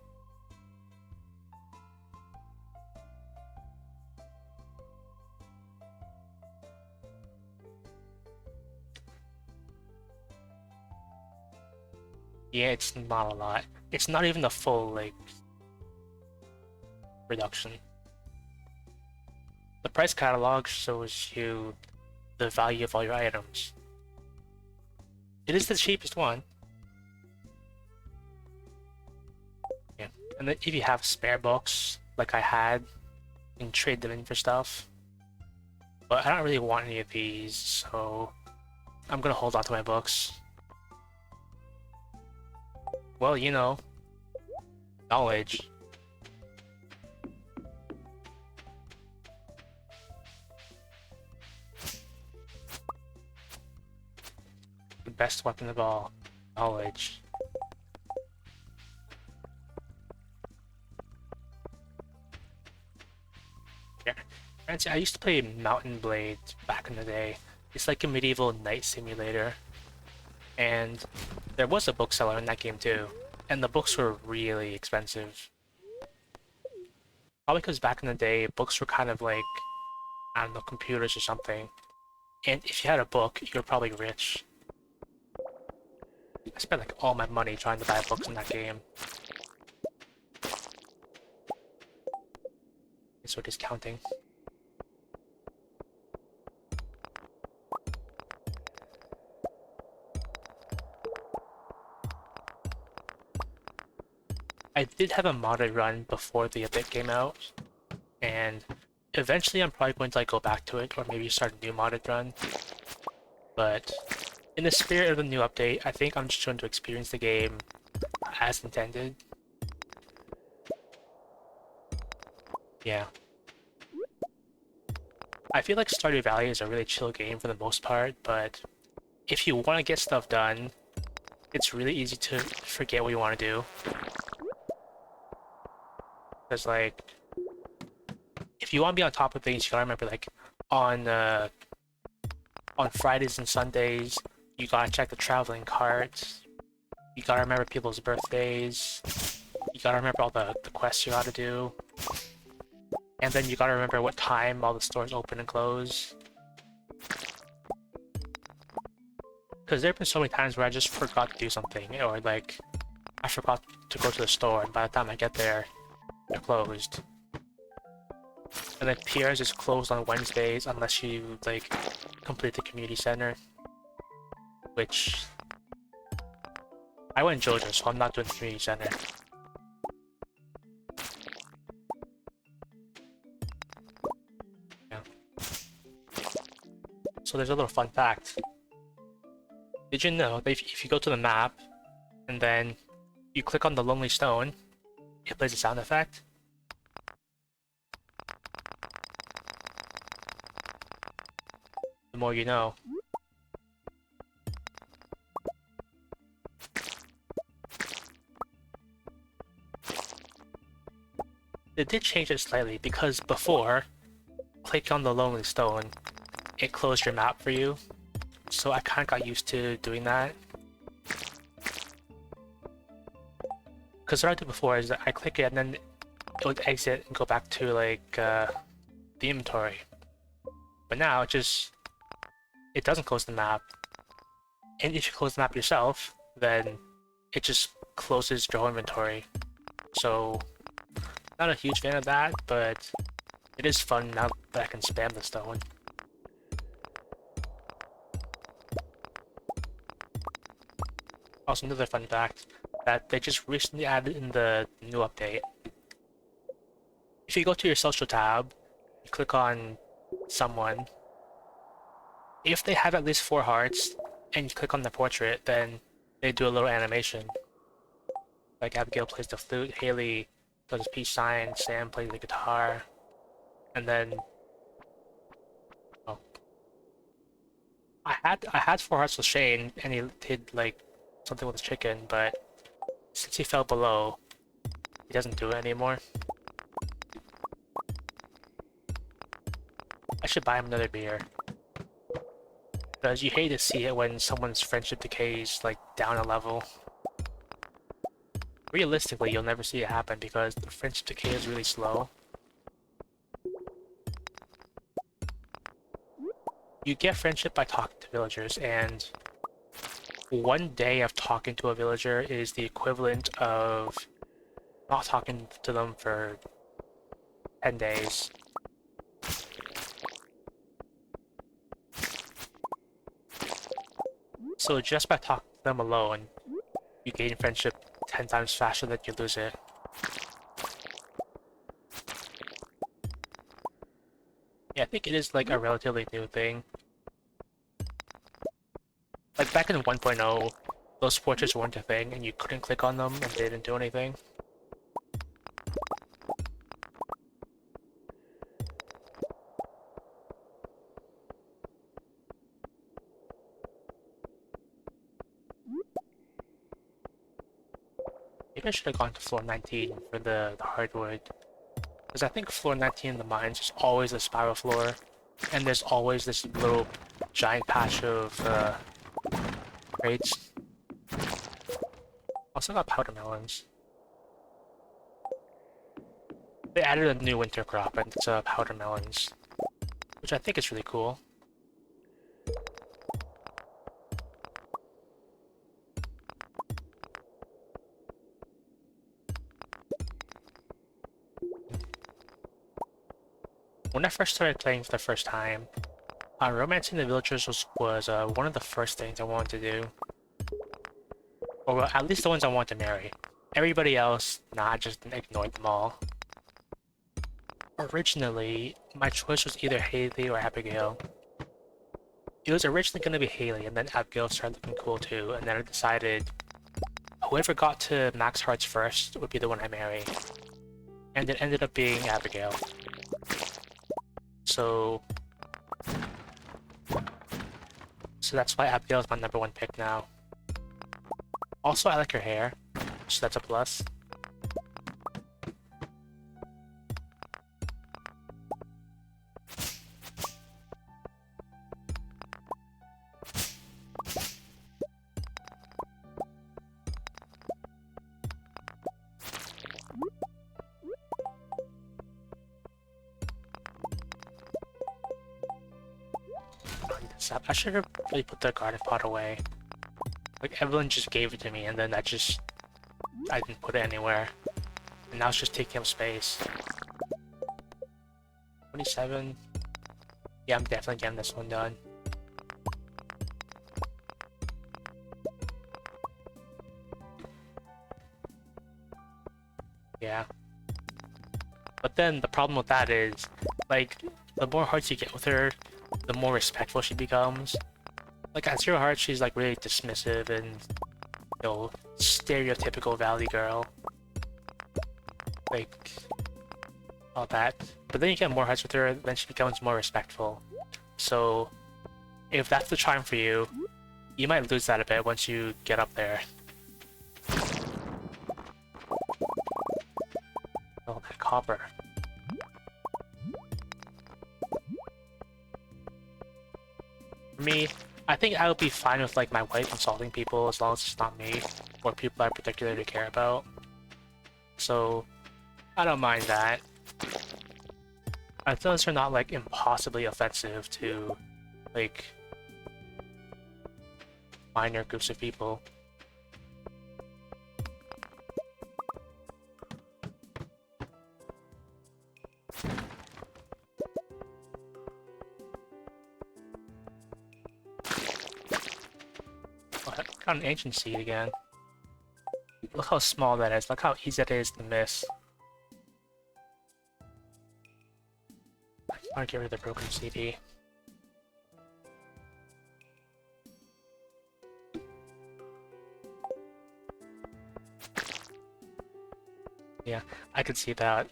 Yeah, it's not a lot. It's not even a full, like, reduction. The price catalog shows you the value of all your items. It is the cheapest one. Yeah. And then if you have spare books, like I had, you can trade them in for stuff. But I don't really want any of these, so I'm gonna hold on to my books. Well, you know, knowledge. The best weapon of all, knowledge. Yeah. Fancy, I used to play Mountain Blade back in the day. It's like a medieval knight simulator. And there was a bookseller in that game too. And the books were really expensive. Probably because back in the day, books were kind of like, I don't know, computers or something. And if you had a book, you were probably rich. I spent like all my money trying to buy books in that game. So discounting. I did have a modded run before the update came out, and eventually I'm probably going to like go back to it or maybe start a new modded run. But in the spirit of the new update, I think I'm just going to experience the game as intended. Yeah. I feel like Stardew Valley is a really chill game for the most part, but if you want to get stuff done, it's really easy to forget what you want to do. Because, like, if you want to be on top of things, you gotta remember, like, on Fridays and Sundays, you gotta check the traveling cart. You gotta remember people's birthdays. You gotta remember all the quests you gotta do. And then you gotta remember what time all the stores open and close. Because there have been so many times where I just forgot to do something, or, like, I forgot to go to the store, and by the time I get there, they're closed. And then Pierre's is closed on Wednesdays unless you, like, complete the community center. Which... I went JoJo, so I'm not doing the community center. Yeah. So there's a little fun fact. Did you know that if you go to the map, and then you click on the lonely stone, it plays a sound effect. The more you know. They did change it slightly because before, clicking on the lonely stone, it closed your map for you. So I kind of got used to doing that. Because what I did before is that I click it and then it would exit and go back to like the inventory. But now it doesn't close the map. And if you close the map yourself, then it just closes your whole inventory. So not a huge fan of that, but it is fun now that I can spam the stone. Also, another fun fact that they just recently added in the new update. If you go to your social tab, you click on someone, if they have at least 4 hearts, and you click on the portrait, then they do a little animation. Like Abigail plays the flute, Haley does a peace sign, Sam plays the guitar, and then... Oh. I had 4 hearts with Shane, and he did like something with his chicken, but since he fell below, he doesn't do it anymore. I should buy him another beer. Because you hate to see it when someone's friendship decays, like, down a level. Realistically, you'll never see it happen because the friendship decay is really slow. You get friendship by talking to villagers, and one day of talking to a villager is the equivalent of not talking to them for 10 days. So just by talking to them alone, you gain friendship 10 times faster than you lose it. Yeah, I think it is like a relatively new thing. Like back in 1.0, those portraits weren't a thing and you couldn't click on them and they didn't do anything. Maybe I should have gone to floor 19 for the hardwood. Because I think floor 19 in the mines is always a spiral floor, and there's always this little giant patch of crates. Also got powder melons. They added a new winter crop, and it's powder melons, which I think is really cool. When I first started playing for the first time, romancing the villagers was one of the first things I wanted to do. Or at least the ones I wanted to marry. Everybody else, nah, I just ignored them all. Originally, my choice was either Haley or Abigail. It was originally going to be Haley, and then Abigail started looking cool too, and then I decided whoever got to max hearts first would be the one I marry. And it ended up being Abigail. So that's why Abigail is my #1 pick now. Also, I like her hair, so that's a plus. I should have really put the garden pot away. Like, Evelyn just gave it to me, and then I didn't put it anywhere. And now it's just taking up space. 27. Yeah, I'm definitely getting this one done. Yeah. But then the problem with that is, like, the more hearts you get with her, the more respectful she becomes. Like, at 0 hearts, she's like really dismissive and you know, stereotypical Valley girl. Like, all that. But then you get more hearts with her, then she becomes more respectful. So, if that's the charm for you, you might lose that a bit once you get up there. Oh, that copper. For me, I think I would be fine with like my wife insulting people as long as it's not me or people I particularly care about. So, I don't mind that. As long as they're not like impossibly offensive to like minor groups of people. Oh, I got an ancient seed again. Look how small that is. Look how easy it is to miss. I want to get rid of the broken CD. Yeah, I could see that.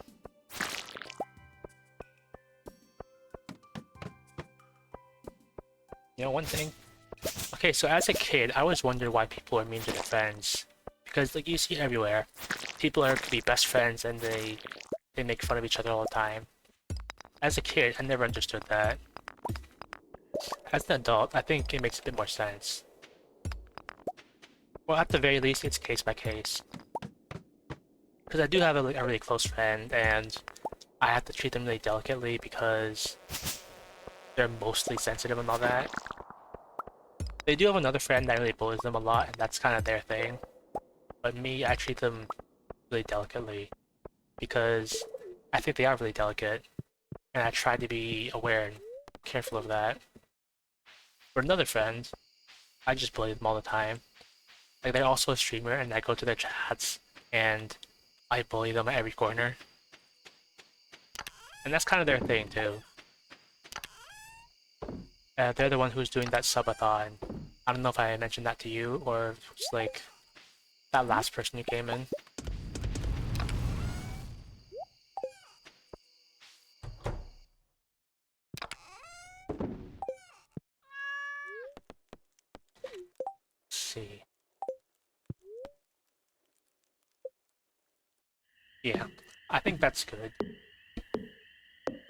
You know, one thing. Okay, so as a kid, I always wondered why people are mean to their friends. Because, like, you see it everywhere. People could be best friends and they make fun of each other all the time. As a kid, I never understood that. As an adult, I think it makes a bit more sense. Well, at the very least, it's case by case. Because I do have a really close friend, and I have to treat them really delicately because they're mostly sensitive and all that. They do have another friend that really bullies them a lot, and that's kind of their thing. But me, I treat them really delicately because I think they are really delicate, and I try to be aware and careful of that. For another friend, I just bully them all the time. Like, they're also a streamer, and I go to their chats, and I bully them at every corner. And that's kind of their thing, too. They're the one who's doing that subathon. I don't know if I mentioned that to you, or if it's like that last person who came in. Let's see. Yeah, I think that's good.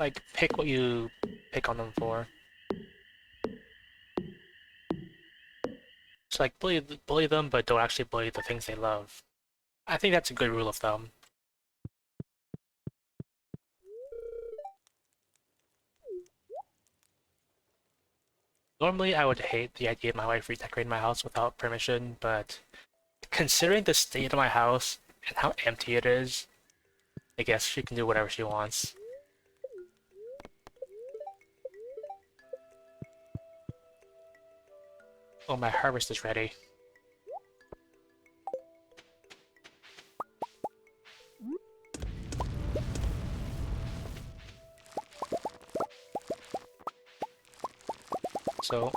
Like, pick what you pick on them for. So like, bully them, but don't actually bully the things they love. I think that's a good rule of thumb. Normally, I would hate the idea of my wife redecorating my house without permission, but considering the state of my house and how empty it is, I guess she can do whatever she wants. Oh, my harvest is ready. So,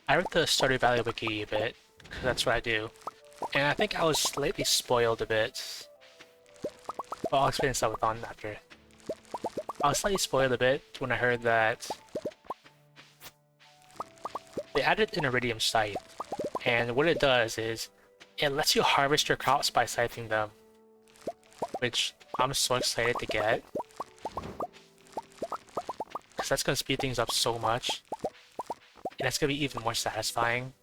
I read the Stardew Valley wiki a bit, because that's what I do. And I think I was slightly spoiled a bit. Well, I'll explain stuff with on after. I was slightly spoiled a bit when I heard that they added an iridium scythe, and what it does is it lets you harvest your crops by scything them, which I'm so excited to get, because that's going to speed things up so much, and it's going to be even more satisfying.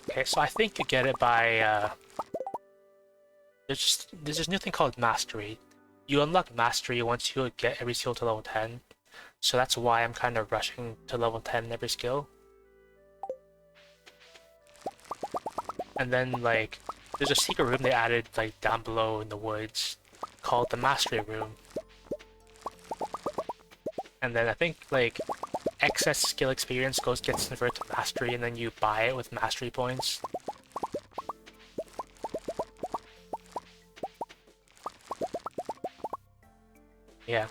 Okay, so I think you get it by, there's this new thing called Mastery. You unlock Mastery once you get every skill to level 10, so that's why I'm kind of rushing to level 10 in every skill. And then, like, there's a secret room they added, like, down below in the woods called the Mastery Room. And then I think, like, excess skill experience gets converted to Mastery, and then you buy it with Mastery points. Yeah.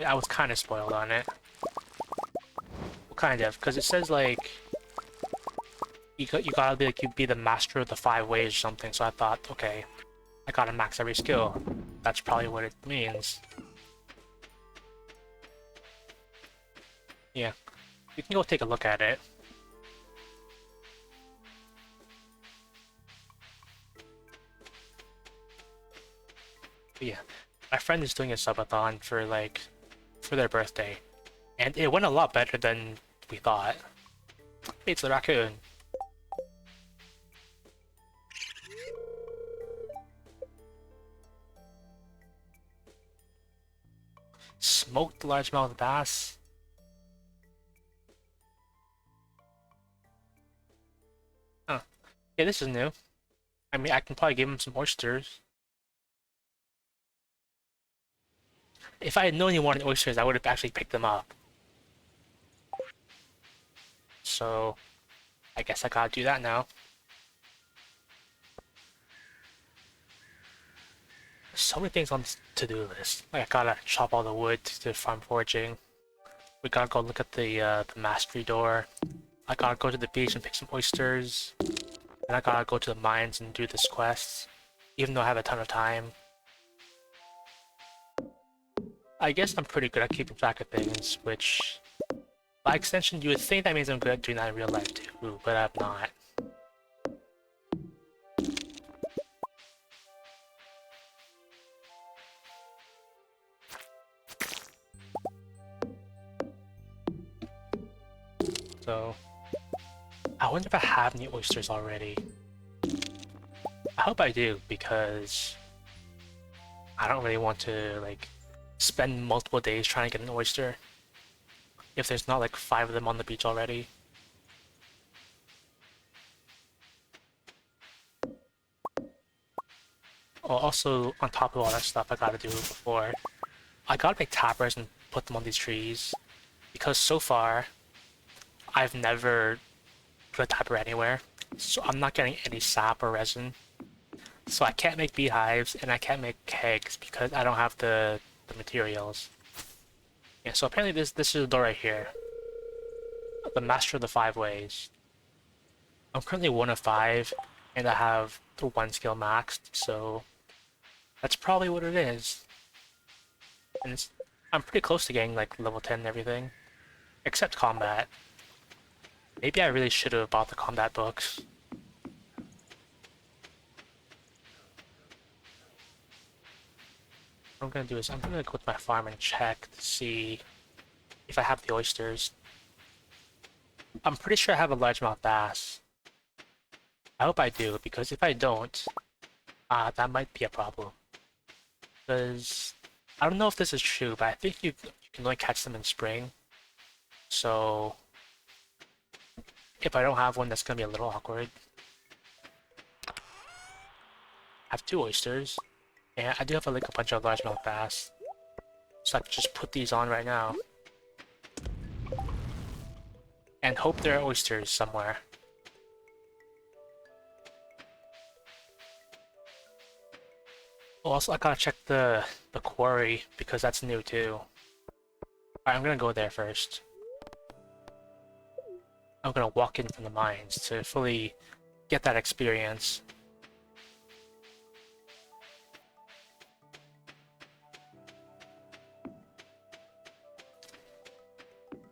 I was kind of spoiled on it. Well, kind of, because it says, like, you gotta be like you be the master of the 5 ways or something. So I thought, okay, I gotta max every skill. That's probably what it means. Yeah, you can go take a look at it. But yeah, my friend is doing a subathon for their birthday, and it went a lot better than we thought. Hey, it's the raccoon. Smoked largemouth bass. Huh. Yeah, this is new. I mean, I can probably give him some oysters. If I had known he wanted oysters, I would have actually picked them up. So, I guess I gotta do that now. So many things on this to-do list. Like, I gotta chop all the wood to farm foraging. We gotta go look at the mastery door. I gotta go to the beach and pick some oysters. And I gotta go to the mines and do this quest, even though I have a ton of time. I guess I'm pretty good at keeping track of things, which, by extension, you would think that means I'm good at doing that in real life too, but I'm not. So, I wonder if I have any oysters already. I hope I do, because I don't really want to, like, spend multiple days trying to get an oyster if there's not like 5 of them on the beach already. Oh, also, on top of all that stuff I gotta do before, I gotta make tappers and put them on these trees, because so far, I've never put a tapper anywhere, so I'm not getting any sap or resin. So I can't make beehives, and I can't make kegs because I don't have the materials. Yeah, so apparently this is the door right here. The master of the 5 ways. I'm currently 1 of 5, and I have the 1 skill maxed, so that's probably what it is. And I'm pretty close to getting like level 10 and everything. Except combat. Maybe I really should have bought the combat books. What I'm gonna do is I'm gonna go to my farm and check to see if I have the oysters. I'm pretty sure I have a largemouth bass. I hope I do, because if I don't, that might be a problem. Because I don't know if this is true, but I think you can only catch them in spring. So if I don't have one, that's gonna be a little awkward. I have 2 oysters, and I do have like a bunch of largemouth bass. So I can just put these on right now. And hope there are oysters somewhere. Oh, also, I gotta check the quarry, because that's new too. Alright, I'm gonna go there first. I'm gonna walk in from the mines to fully get that experience.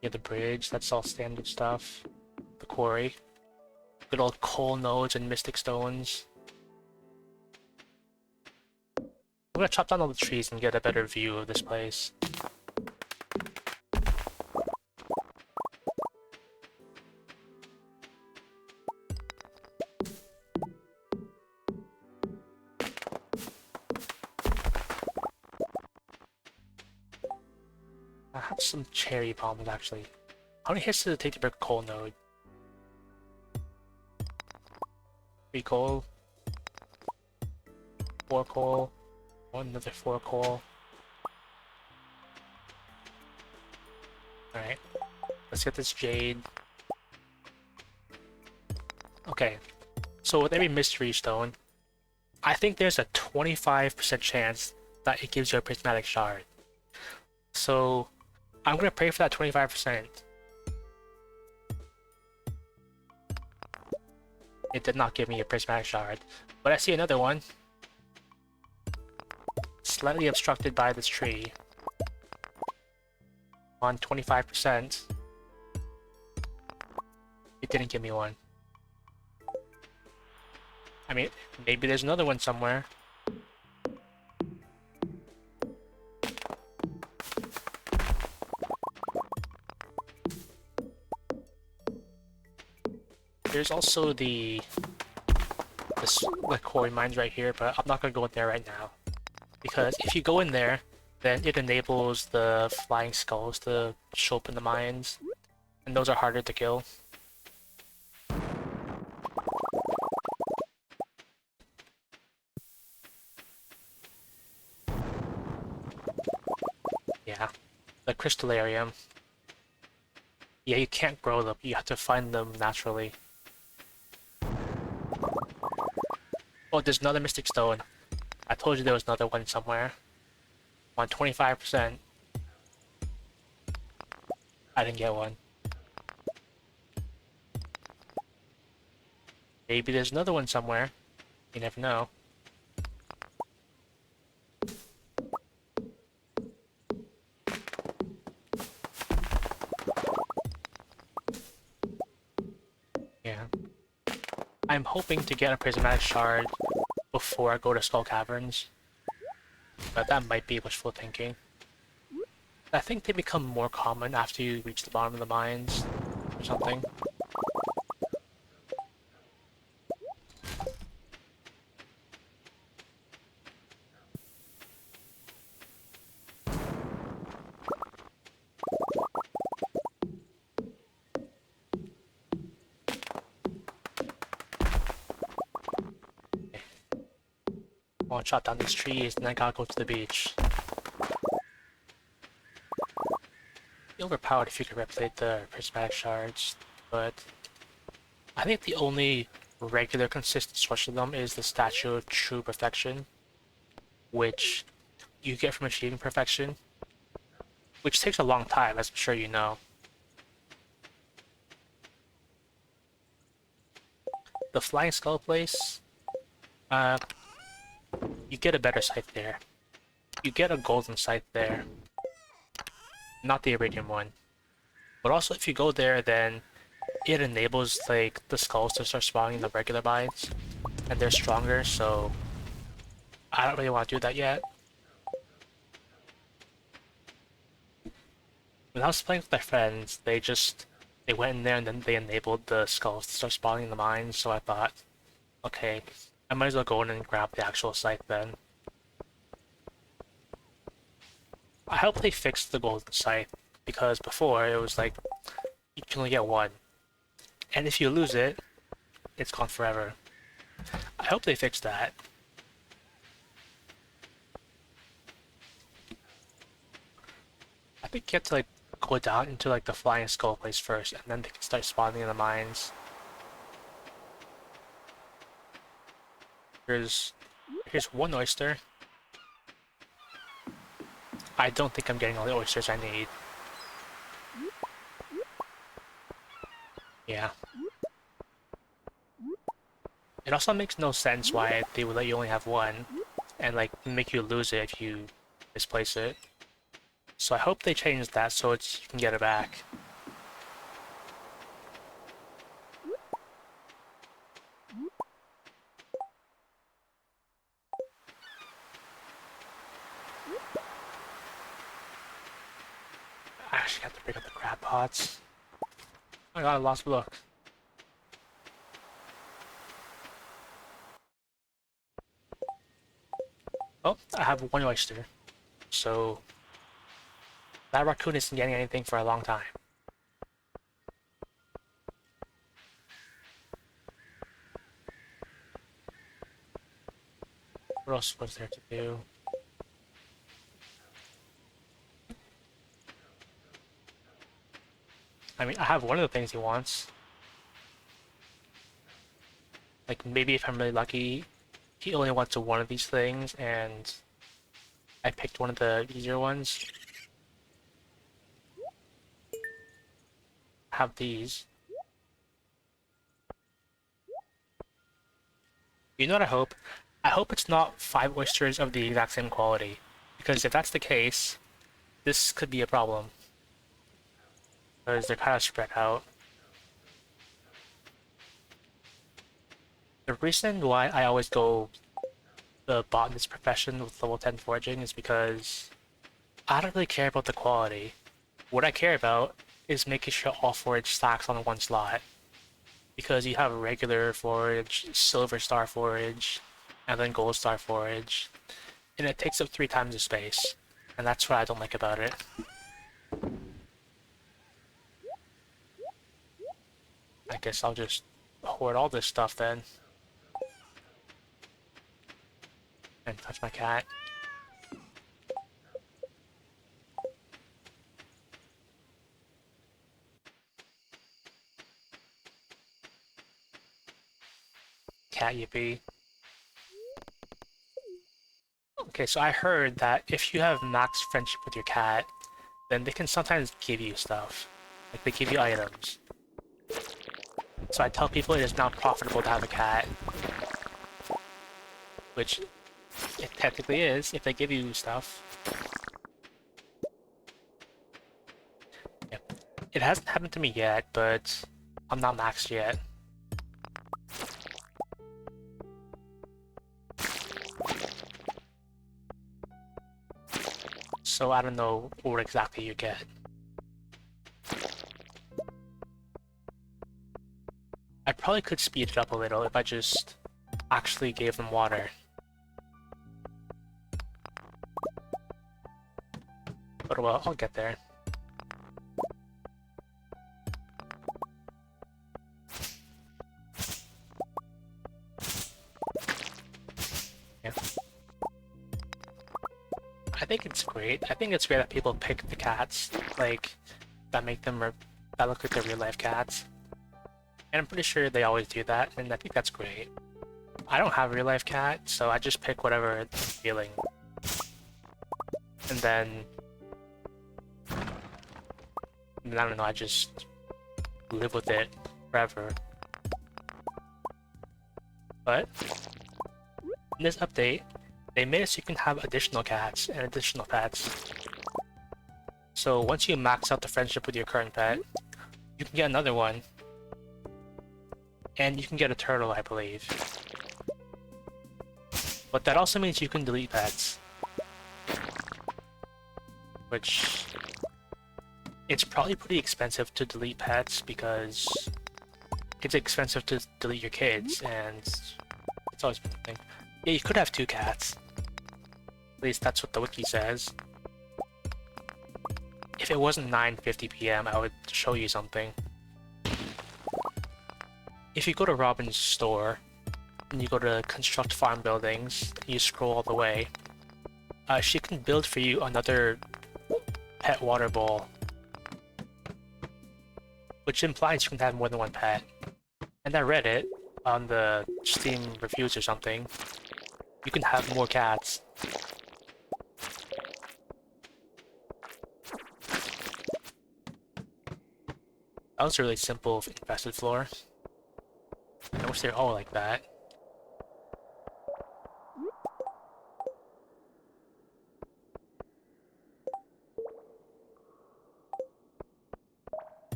Yeah, the bridge, that's all standard stuff. The quarry. Good old coal nodes and mystic stones. I'm gonna chop down all the trees and get a better view of this place. I have some cherry palms actually. How many hits does it take to break a coal node? 3 coal. 4 coal. Another 4 coal. Alright. Let's get this jade. Okay. So with every mystery stone, I think there's a 25% chance that it gives you a prismatic shard. So I'm gonna pray for that 25%. It did not give me a prismatic shard. But I see another one. Slightly obstructed by this tree. On 25%. It didn't give me one. I mean, maybe there's another one somewhere. There's also the quarry mines right here, but I'm not gonna go in there right now. Because if you go in there, then it enables the flying skulls to show up in the mines, and those are harder to kill. Yeah, the crystallarium. Yeah, you can't grow them, you have to find them naturally. Oh, there's another Mystic Stone. I told you there was another one somewhere. On 25%. I didn't get one. Maybe there's another one somewhere. You never know. Yeah. I'm hoping to get a prismatic shard before I go to Skull Caverns. But that might be wishful thinking. I think they become more common after you reach the bottom of the mines, or something. Okay. I want to chop down these trees, and then I gotta go to the beach. Be overpowered if you could replicate the prismatic shards, but I think the only regular consistent source of them is the Statue of True Perfection, which you get from achieving perfection, which takes a long time, as I'm sure you know. The Flying Skull place, you get a better scythe there. You get a golden scythe there, not the iridium one. But also, if you go there, then it enables like the skulls to start spawning in the regular mines, and they're stronger. So I don't really want to do that yet. When I was playing with my friends, they went in there and then they enabled the skulls to start spawning in the mines. So I thought, okay, I might as well go in and grab the actual scythe then. I hope they fixed the golden scythe, because before it was like you can only get one, and if you lose it, it's gone forever. I hope they fix that. I think you have to like go down into like the flying skull place first, and then they can start spawning in the mines. Here's one oyster. I don't think I'm getting all the oysters I need. Yeah. It also makes no sense why they would let you only have one, and like make you lose it if you misplace it. So I hope they change that so you can get it back. I actually have to pick up the crab pots. I got a lost book. Oh, I have one oyster. So that raccoon isn't getting anything for a long time. What else was there to do? I mean, I have one of the things he wants. Like, maybe if I'm really lucky, he only wants one of these things, and I picked one of the easier ones. I have these. You know what I hope? I hope it's not 5 oysters of the exact same quality, because if that's the case, this could be a problem, because they're kind of spread out. The reason why I always go the botanist profession with level 10 foraging is because I don't really care about the quality. What I care about is making sure all forage stacks on one slot. Because you have regular forage, silver star forage, and then gold star forage, and it takes up 3 times the space. And that's what I don't like about it. I guess I'll just hoard all this stuff then. And touch my cat. Cat yippee. Okay, so I heard that if you have max friendship with your cat, then they can sometimes give you stuff. Like they give you items. So I tell people it is now profitable to have a cat. Which it technically is, if they give you stuff. Yeah. It hasn't happened to me yet, but I'm not maxed yet. So I don't know what exactly you get. I probably could speed it up a little if I just actually gave them water. But well, I'll get there. Yeah. I think it's great. I think it's great that people pick the cats, like, that make them, that look like their real life cats. And I'm pretty sure they always do that, and I think that's great. I don't have a real life cat, so I just pick whatever I'm feeling. And then I don't know, I just live with it forever. But in this update, they made it so you can have additional cats and additional pets. So once you max out the friendship with your current pet, you can get another one. And you can get a turtle, I believe. But that also means you can delete pets. Which... it's probably pretty expensive to delete pets because it's expensive to delete your kids, and it's always been a thing. Yeah, you could have 2 cats. At least that's what the wiki says. If it wasn't 9:50 p.m., I would show you something. If you go to Robin's store, and you go to construct farm buildings, and you scroll all the way, she can build for you another pet water bowl. Which implies you can have more than one pet. And I read it on the Steam reviews or something. You can have more cats. That was a really simple infested floor. I wish they were all like that.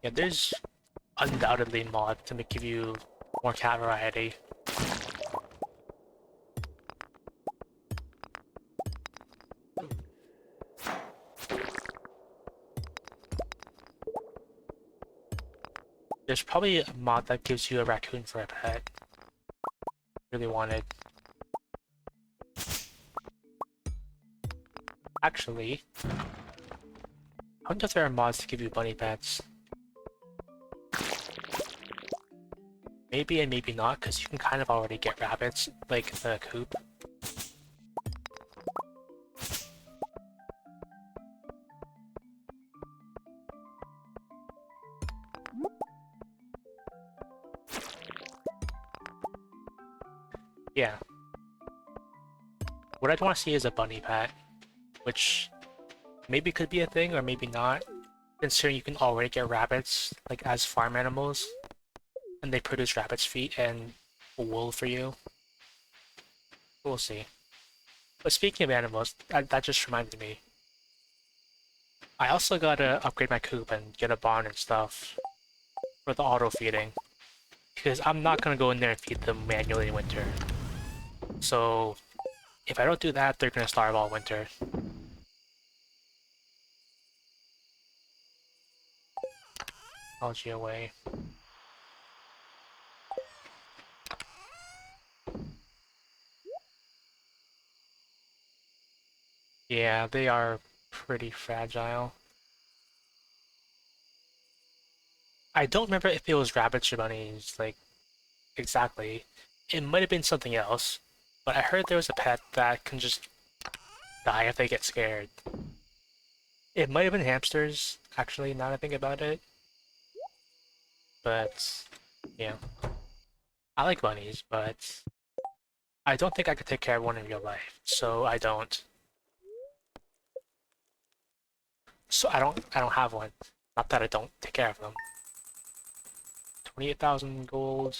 Yeah, there's undoubtedly mod to give you more cat variety. There's probably a mod that gives you a raccoon for a pet. Really wanted. Actually, I wonder if there are mods to give you bunny pets. Maybe and maybe not, because you can kind of already get rabbits, like the coop. Yeah. What I'd want to see is a bunny pet, which maybe could be a thing or maybe not, considering you can already get rabbits, like as farm animals, and they produce rabbit's feet and wool for you. We'll see. But speaking of animals, that just reminded me. I also gotta upgrade my coop and get a barn and stuff for the auto feeding. Because I'm not gonna go in there and feed them manually in winter. So if I don't do that, they're gonna starve all winter. Algae away. Yeah, they are pretty fragile. I don't remember if it was rabbits or bunnies, like, exactly. It might have been something else, but I heard there was a pet that can just die if they get scared. It might have been hamsters, actually, now that I think about it. But, yeah. I like bunnies, but I don't think I could take care of one in real life, so I don't. So I don't have one. Not that I don't take care of them. 28,000 gold.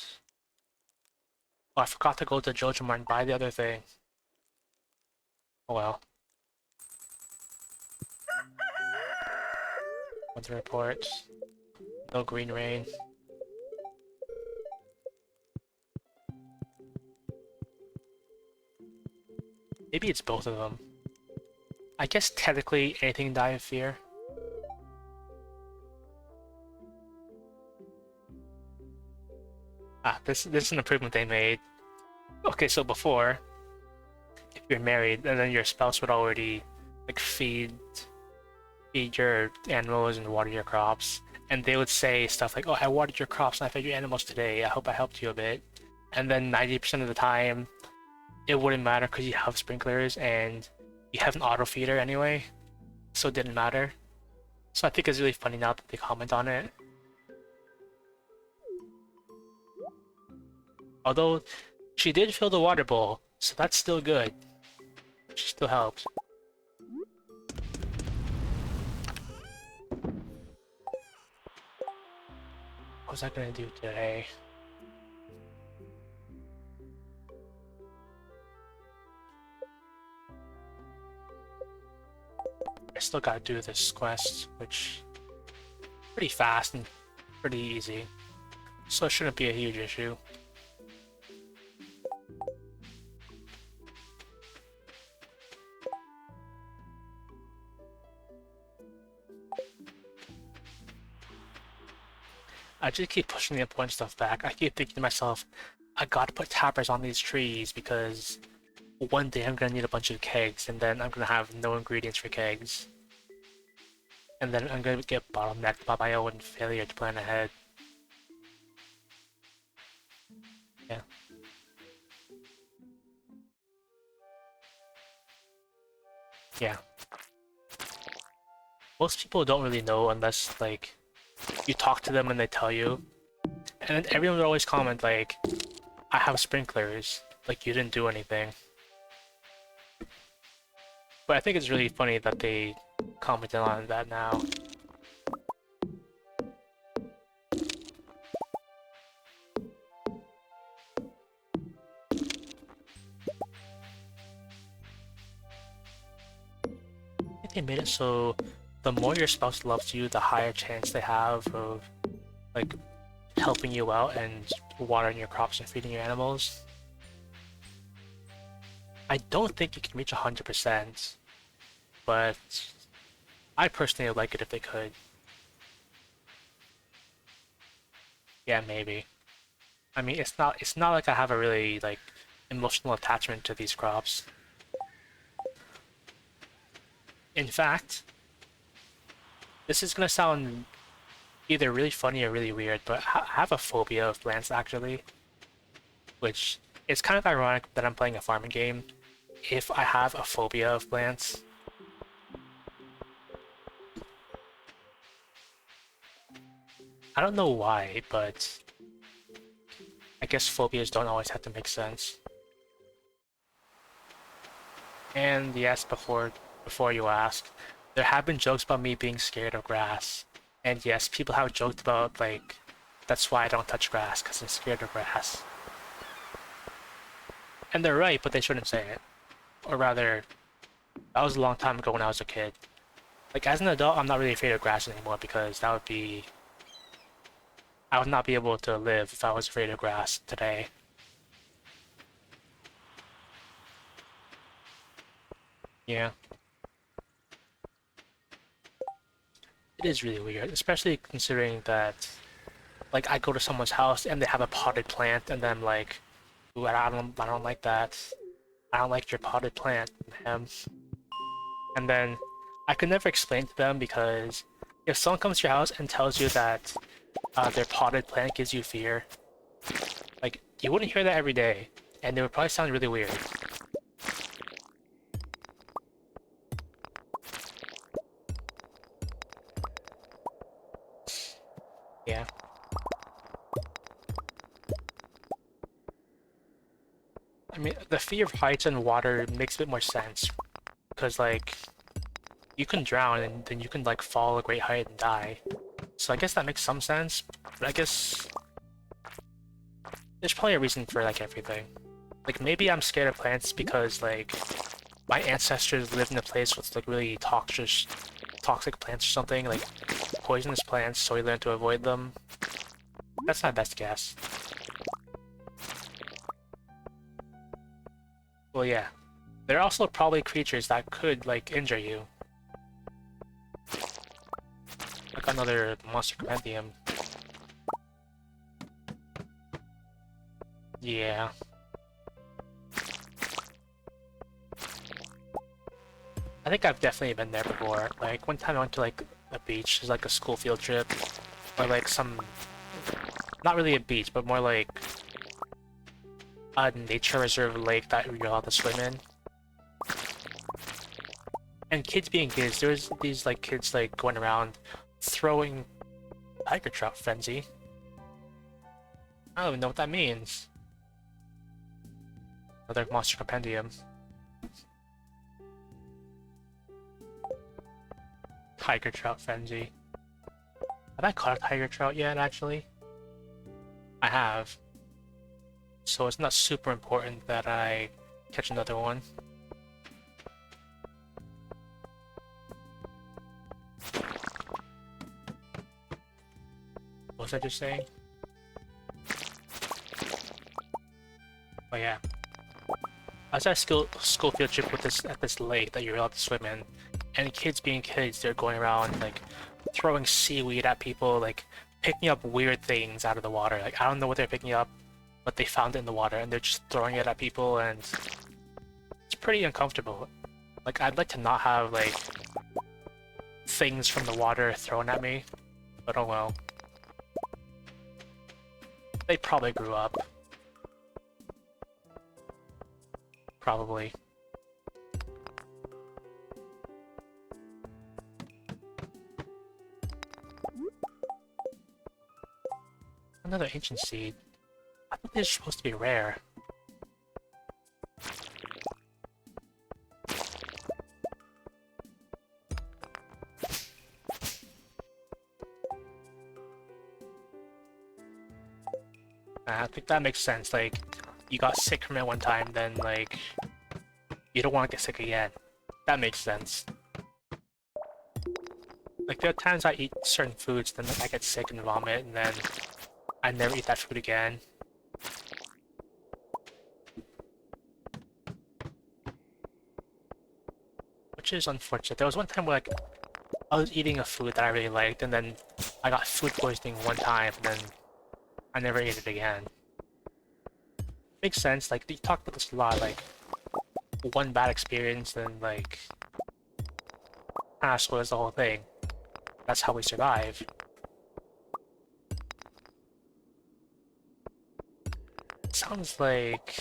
Oh, I forgot to go to Jojo Mart and buy the other thing. Oh well. Weather report. No green rain. Maybe it's both of them. I guess technically anything die of fear. Ah, this is an improvement they made. Okay, so before, if you're married, and then your spouse would already like feed your animals and water your crops, and they would say stuff like, "Oh, I watered your crops and I fed your animals today. I hope I helped you a bit." And then 90% of the time, it wouldn't matter because you have sprinklers and you have an auto feeder anyway, so it didn't matter. So I think it's really funny now that they comment on it. Although she did fill the water bowl, so that's still good. She still helps. What was I gonna do today? I still gotta do this quest, which is pretty fast and pretty easy, so it shouldn't be a huge issue. I just keep pushing the important stuff back. I keep thinking to myself, I gotta put tappers on these trees because one day I'm gonna need a bunch of kegs and then I'm gonna have no ingredients for kegs. And then I'm gonna get bottlenecked by my own failure to plan ahead. Yeah. Yeah. Most people don't really know unless, like, you talk to them and they tell you. And then everyone would always comment, like, I have sprinklers. Like, you didn't do anything. But I think it's really funny that they commented on that now. I think they made it so the more your spouse loves you, the higher chance they have of, like, helping you out and watering your crops and feeding your animals. I don't think you can reach 100%, but I personally would like it if they could. Yeah, maybe. I mean, it's not like I have a really, like, emotional attachment to these crops. In fact, this is gonna sound either really funny or really weird, but I have a phobia of plants actually, which is kind of ironic that I'm playing a farming game if I have a phobia of plants. I don't know why, but I guess phobias don't always have to make sense. And yes, before you ask, there have been jokes about me being scared of grass. And yes, people have joked about, like, that's why I don't touch grass, because I'm scared of grass. And they're right, but they shouldn't say it. Or rather, that was a long time ago when I was a kid. Like, as an adult, I'm not really afraid of grass anymore because that would be... I would not be able to live if I was afraid of grass today. Yeah. It is really weird, especially considering that, like, I go to someone's house and they have a potted plant, and then I'm like, ooh, I don't like that. I don't like your potted plant, ma'am. And then I could never explain to them because if someone comes to your house and tells you that their potted plant gives you fear, like, you wouldn't hear that every day, and it would probably sound really weird. Yeah. I mean, the fear of heights and water makes a bit more sense, because, like, you can drown and then you can, like, fall a great height and die. So I guess that makes some sense, but I guess there's probably a reason for, like, everything. Like, maybe I'm scared of plants because, like, my ancestors lived in a place with, like, really toxic plants or something, like, poisonous plants, so we learned to avoid them. That's my best guess. Well, yeah. There are also probably creatures that could, like, injure you. Like another monster compendium. Yeah. I think I've definitely been there before. Like, one time I went to, like, a beach, it's like a school field trip, or like some... Not really a beach, but more like a nature reserve lake that you're allowed to swim in. And kids being kids, there was these, like, kids, like, going around throwing tiger trout frenzy. I don't even know what that means. Another monster compendium. Tiger trout frenzy. Have I caught a tiger trout yet, actually? I have. So it's not super important that I catch another one. What was I just saying? Oh yeah. I was at a school field trip with this lake that you're allowed to swim in, and kids being kids, they're going around like throwing seaweed at people, like picking up weird things out of the water. Like, I don't know what they're picking up, but they found it in the water and they're just throwing it at people, and it's pretty uncomfortable. Like, I'd like to not have like things from the water thrown at me, but oh well. They probably grew up. Probably. Another ancient seed. I thought they're supposed to be rare. I think that makes sense. Like, you got sick from it one time, then like you don't want to get sick again. That makes sense. Like, there are times I eat certain foods, then I get sick and vomit, and then I never eat that food again. Which is unfortunate. There was one time where, like, I was eating a food that I really liked, and then I got food poisoning one time, and then I never ate it again. Makes sense. Like, you talk about this a lot, like, one bad experience, then, like, kind of spoils the whole thing. That's how we survive. Sounds like...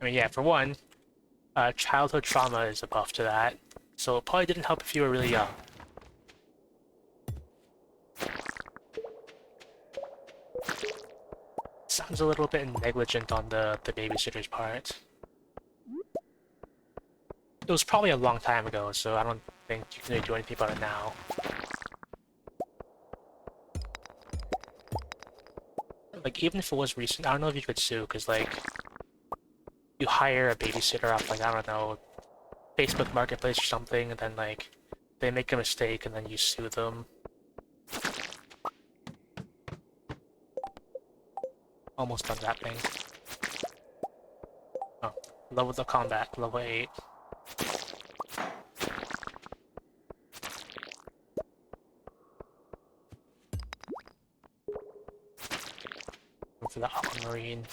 I mean, yeah, for one, childhood trauma is a buff to that, so it probably didn't help if you were really young. Sounds a little bit negligent on the babysitter's part. It was probably a long time ago, so I don't think you can really do anything about it now. Like, even if it was recent, I don't know if you could sue, because, like, hire a babysitter off, like, I don't know, Facebook Marketplace or something, and then, like, they make a mistake and then you sue them. Almost done that thing. Oh, level the combat, level 8. For the aquamarine.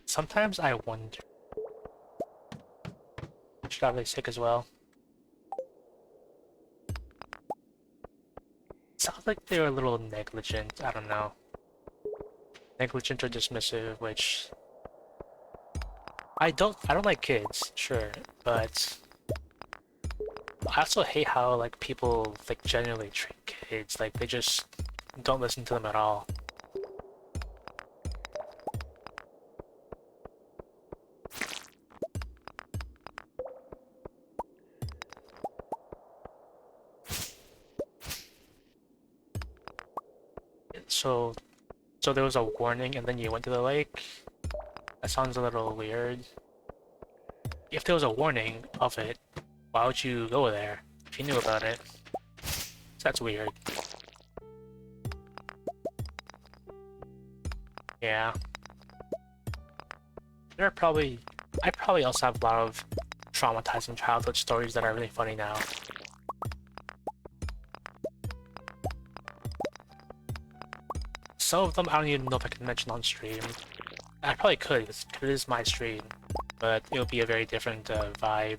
Sometimes I wonder. She got really sick as well. Sounds like they were a little negligent, I don't know. Negligent or dismissive, which I don't like kids, sure, but I also hate how like people like genuinely treat kids, like they just don't listen to them at all. So there was a warning and then you went to the lake? That sounds a little weird. If there was a warning of it, why would you go there if you knew about it? That's weird. Yeah. I probably also have a lot of traumatizing childhood stories that are really funny now. Some of them I don't even know if I can mention on stream. I probably could, because it is my stream, but it'll be a very different vibe.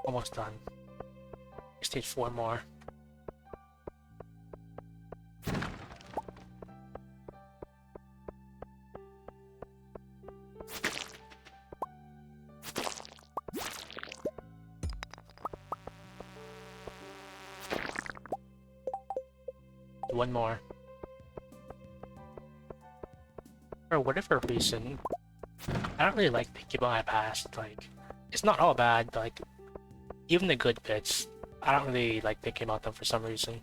Almost done. Just need 4 more. One more. For whatever reason, I don't really like thinking about my past. Like, it's not all bad, but like, even the good bits, I don't really like thinking about them for some reason.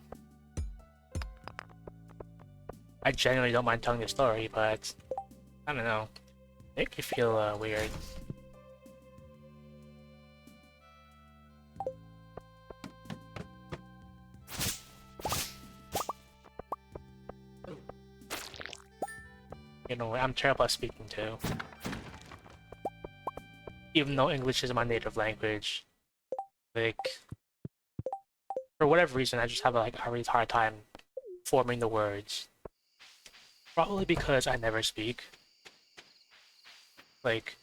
I genuinely don't mind telling the story, but I don't know. Make you feel weird. You know, I'm terrible at speaking too. Even though English is my native language, like, for whatever reason, I just have like a really hard time forming the words. Probably because I never speak. Like,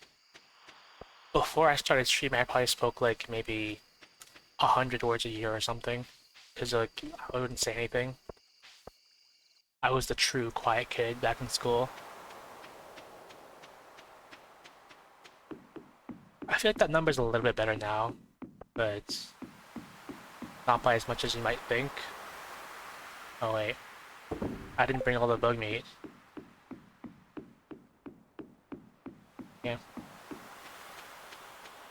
before I started streaming, I probably spoke like maybe 100 words a year or something. Because like, I wouldn't say anything. I was the true quiet kid back in school. I feel like that number's a little bit better now, but not by as much as you might think. Oh wait, I didn't bring all the bug meat. Yeah.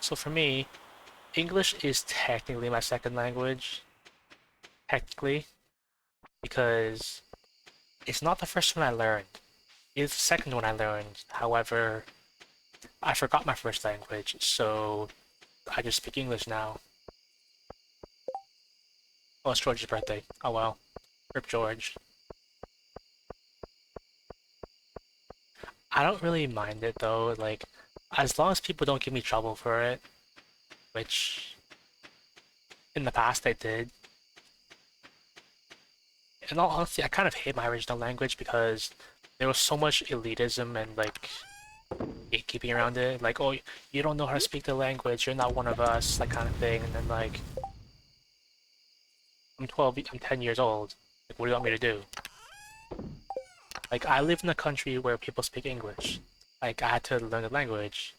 So for me, English is technically my second language. Technically. Because it's not the first one I learned. It's the second one I learned. However, I forgot my first language, so I just speak English now. Oh, it's George's birthday. Oh well. Rip George. I don't really mind it though, like, as long as people don't give me trouble for it, which in the past they did. In all honesty, I kind of hate my original language because there was so much elitism and like gatekeeping around it. Like, oh, you don't know how to speak the language, you're not one of us, that kind of thing. And then like, I'm 10 years old. Like, what do you want me to do? Like, I live in a country where people speak English. Like, I had to learn the language.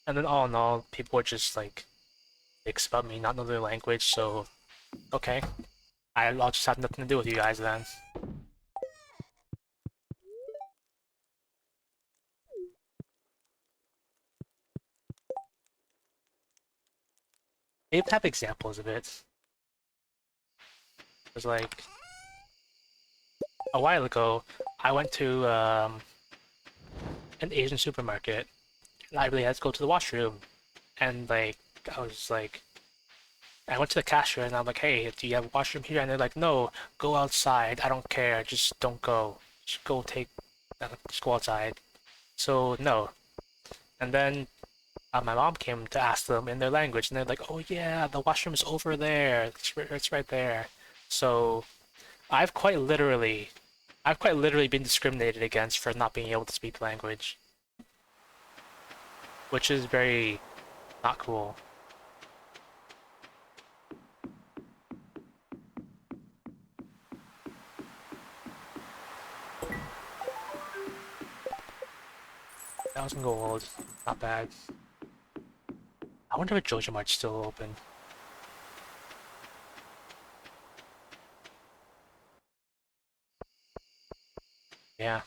And then all in all, people were just like dicks about me not knowing the language, so okay. I'll just have nothing to do with you guys then. They even have examples of it. It was like a while ago, I went to an Asian supermarket, and I really had to go to the washroom, and like I was like, I went to the cashier and I'm like, hey, do you have a washroom here? And they're like, no, go outside. I don't care. Just don't go. Just go take, just go outside. So no. And then my mom came to ask them in their language, and they're like, "Oh yeah, the washroom is over there. It's right there." So I've quite literally, I've quite literally been discriminated against for not being able to speak the language, which is very not cool. 1,000 gold, not bad. I wonder if Joja Mart's still open. Yeah,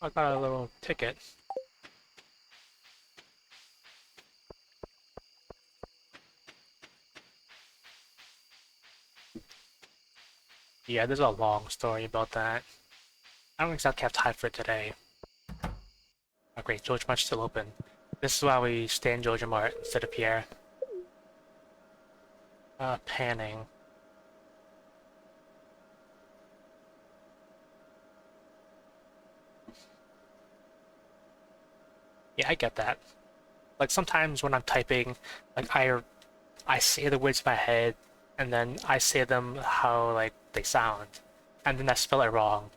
I got a little ticket. Yeah, there's a long story about that. I don't exactly have time for it today. Oh great, Joja Mart's still open. This is why we stay in Joja Mart instead of Pierre. Panning. Yeah, I get that. Like sometimes when I'm typing, like I say the words in my head and then I say them how like they sound. And then I spell it wrong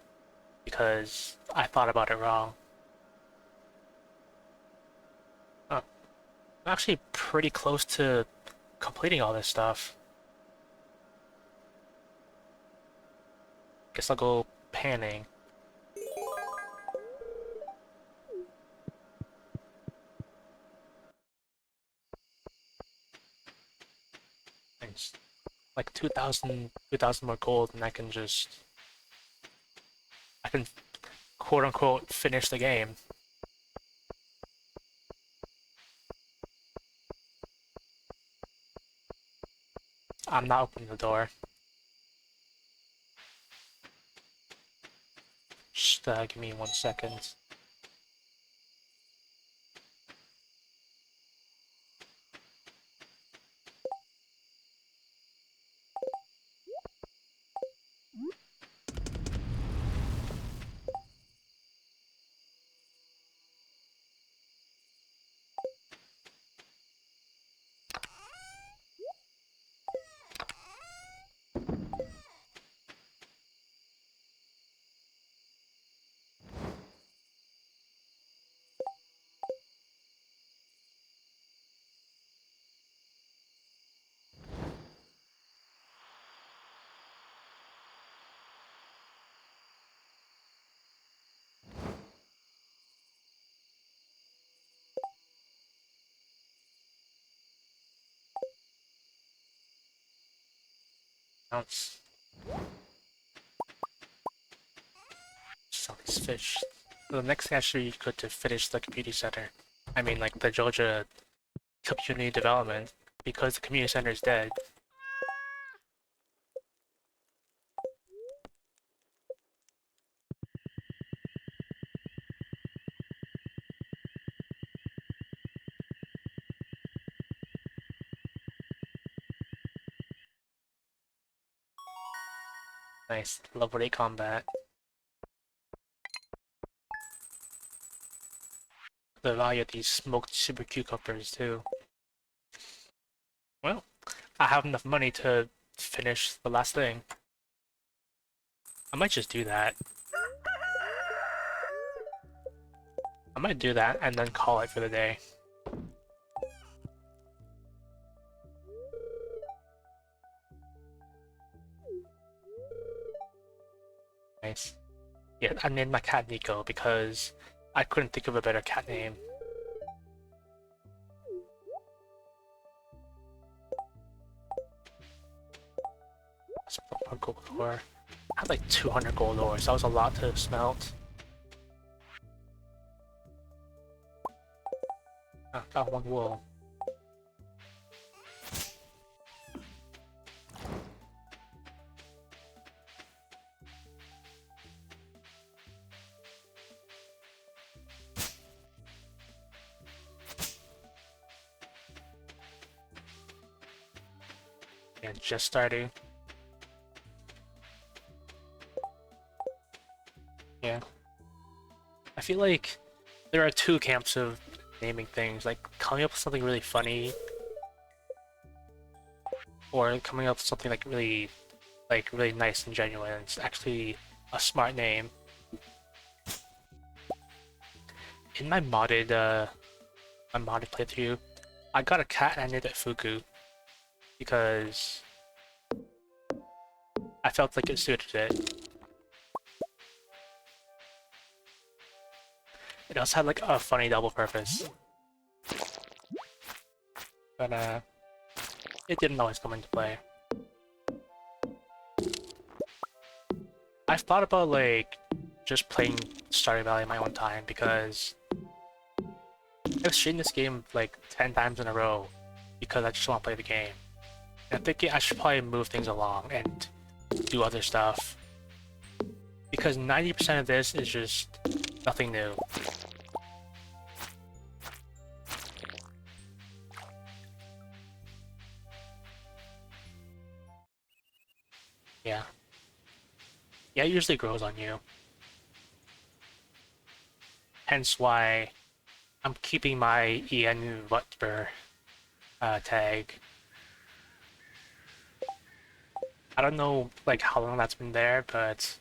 because I thought about it wrong. Oh, I'm actually pretty close to completing all this stuff. Guess I'll go panning. Nice. Like 2,000 more gold and I can quote unquote finish the game. I'm not opening the door. Just give me 1 second. Bounce. Sell these fish. So the next thing I should go to finish the community center. I mean, like the Georgia community development, because the community center is dead. Nice, level 8 combat. The value of these smoked super cucumbers too. Well, I have enough money to finish the last thing. I might just do that. I might do that and then call it for the day. Nice. Yeah, I named my cat Nico because I couldn't think of a better cat name. More gold ore. I had like 200 gold ore, so that was a lot to smelt. Ah, got one wool. and just starting. Yeah. I feel like there are two camps of naming things, like coming up with something really funny or coming up with something really nice and genuine. It's actually a smart name. In my modded playthrough, I got a cat and I named it Fuku because I felt like it suited it. It also had like a funny double purpose, but it didn't always come into play. I've thought about like just playing Stardew Valley in my own time because I've streamed this game like 10 times in a row because I just want to play the game. And I'm thinking I should probably move things along and do other stuff because 90% of this is just nothing new. Yeah. Yeah, it usually grows on you. Hence why I'm keeping my EN Rutger tag. I don't know like how long that's been there, but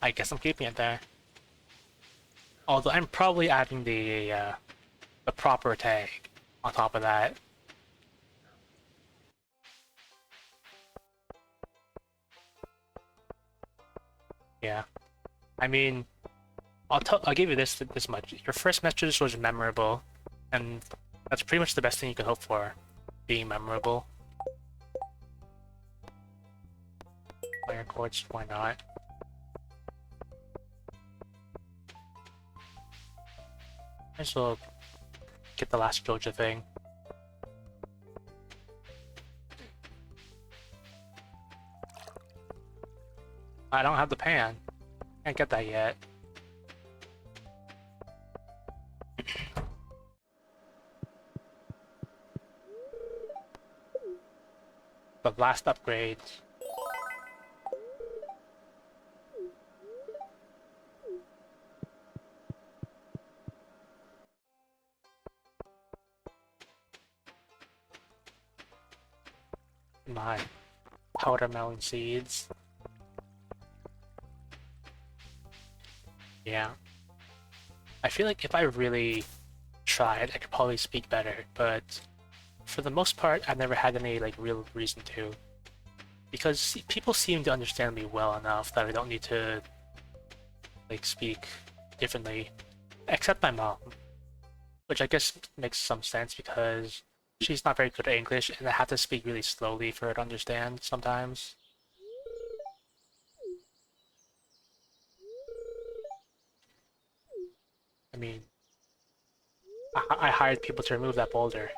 I guess I'm keeping it there. Although I'm probably adding the proper tag on top of that. Yeah. I mean, I'll give you this much. Your first message was memorable, and that's pretty much the best thing you can hope for, being memorable. Player courts, why not? Might as well get the last Joja thing. I don't have the pan. Can't get that yet. The last upgrade. My powder melon seeds. Yeah. I feel like if I really tried, I could probably speak better, but for the most part, I've never had any like real reason to. Because people seem to understand me well enough that I don't need to like speak differently. Except my mom, which I guess makes some sense because she's not very good at English and I have to speak really slowly for her to understand sometimes. I mean, I hired people to remove that boulder.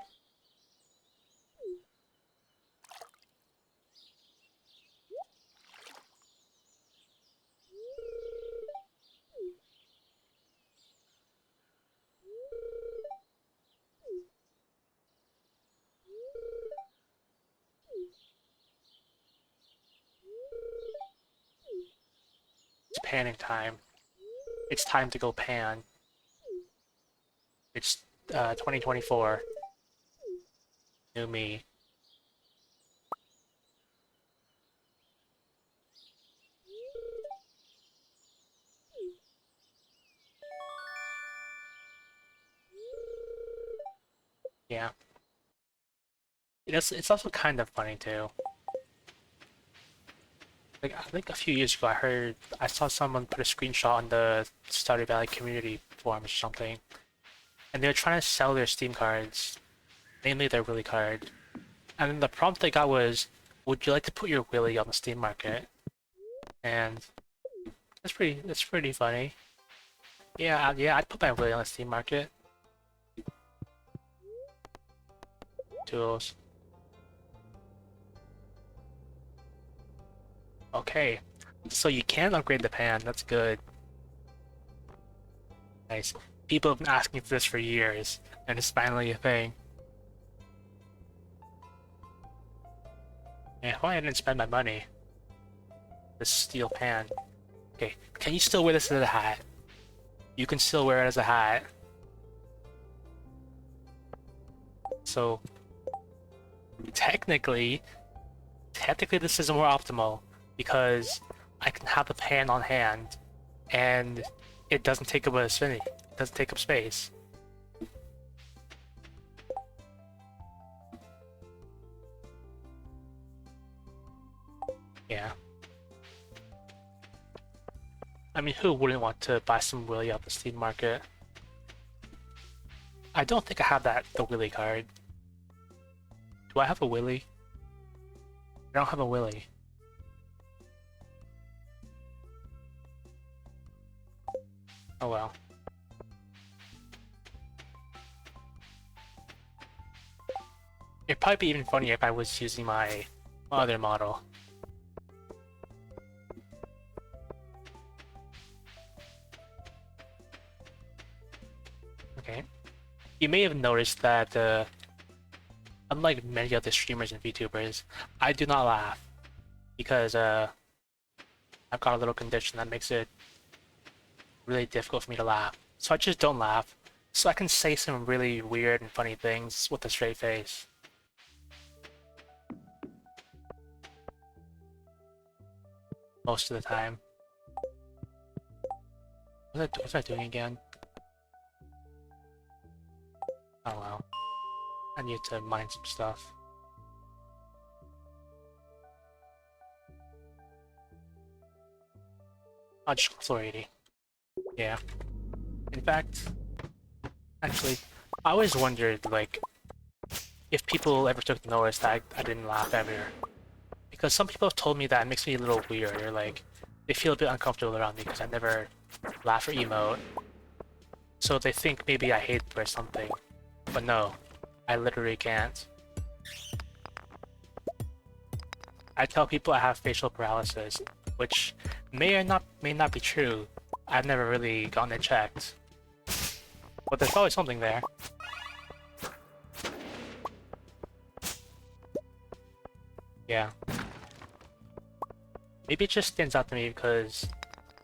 It's panning time. It's time to go pan. It's 2024. New me. Yeah. It's also kind of funny too. Like I think a few years ago, I saw someone put a screenshot on the Stardew Valley community forums or something, and they were trying to sell their Steam cards, namely their Willy card. And then the prompt they got was, "Would you like to put your Willy on the Steam market?" And that's pretty funny. Yeah, yeah, I'd put my Willy on the Steam market. Tools. Okay, so you can upgrade the pan. That's good. Nice. People have been asking for this for years, and it's finally a thing. Man, why I didn't spend my money? This steel pan. Okay, can you still wear this as a hat? You can still wear it as a hat. So, technically this is more optimal because I can have the pan on hand and it doesn't take up a spinning. It doesn't take up space. Yeah. I mean, who wouldn't want to buy some Willy off the Steam market? I don't think I have the Willy card. Do I have a Willy? I don't have a Willy. Oh well. It'd probably be even funnier if I was using my other model. Okay. You may have noticed that, unlike many other streamers and VTubers, I do not laugh because I've got a little condition that makes it really difficult for me to laugh. So I just don't laugh, so I can say some really weird and funny things with a straight face. Most of the time. What was I doing again? Oh well. I need to mine some stuff. I'll just go floor 80. Yeah. In fact, actually, I always wondered, like, if people ever took notice that I didn't laugh ever. Because some people have told me that it makes me a little weird, or like, they feel a bit uncomfortable around me because I never laugh or emote. So they think maybe I hate them or something. But no, I literally can't. I tell people I have facial paralysis, which may not be true. I've never really gotten it checked. But there's probably something there. Yeah. Maybe it just stands out to me because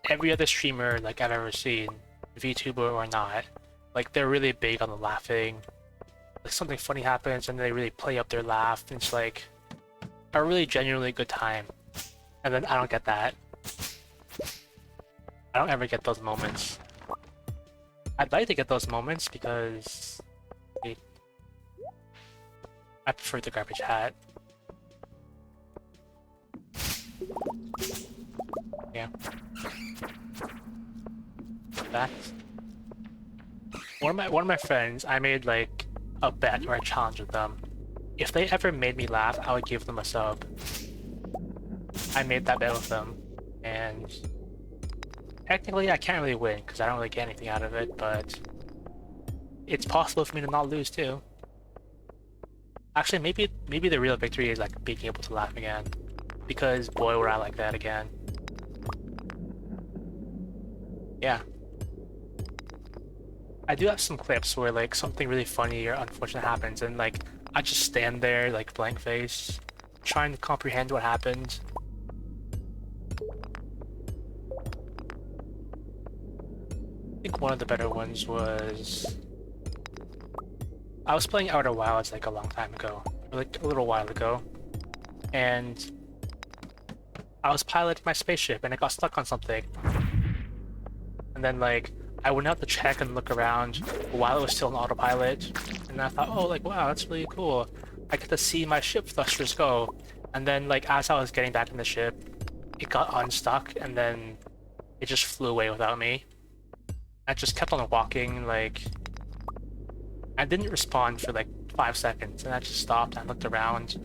every other streamer like I've ever seen, VTuber or not, like they're really big on the laughing. Like something funny happens and they really play up their laugh, and it's like a really genuinely good time. And then I don't get that. I don't ever get those moments. I'd like to get those moments because I prefer the garbage hat. Yeah. That. One of my friends, I made like a bet or a challenge with them. If they ever made me laugh, I would give them a sub. I made that bet with them, and technically I can't really win because I don't really get anything out of it, but it's possible for me to not lose too. Actually, maybe the real victory is like being able to laugh again, because boy were I like that again. Yeah. I do have some clips where like something really funny or unfortunate happens and like I just stand there like blank face, trying to comprehend what happened. I think one of the better ones was I was playing Outer Wilds like a long time ago, or like a little while ago, and I was piloting my spaceship and it got stuck on something. And then like I went out to check and look around while it was still in autopilot, and I thought, oh, like wow, that's really cool. I get to see my ship thrusters go. And then like as I was getting back in the ship, it got unstuck and then it just flew away without me. I just kept on walking, like I didn't respond for like 5 seconds, and I just stopped and looked around.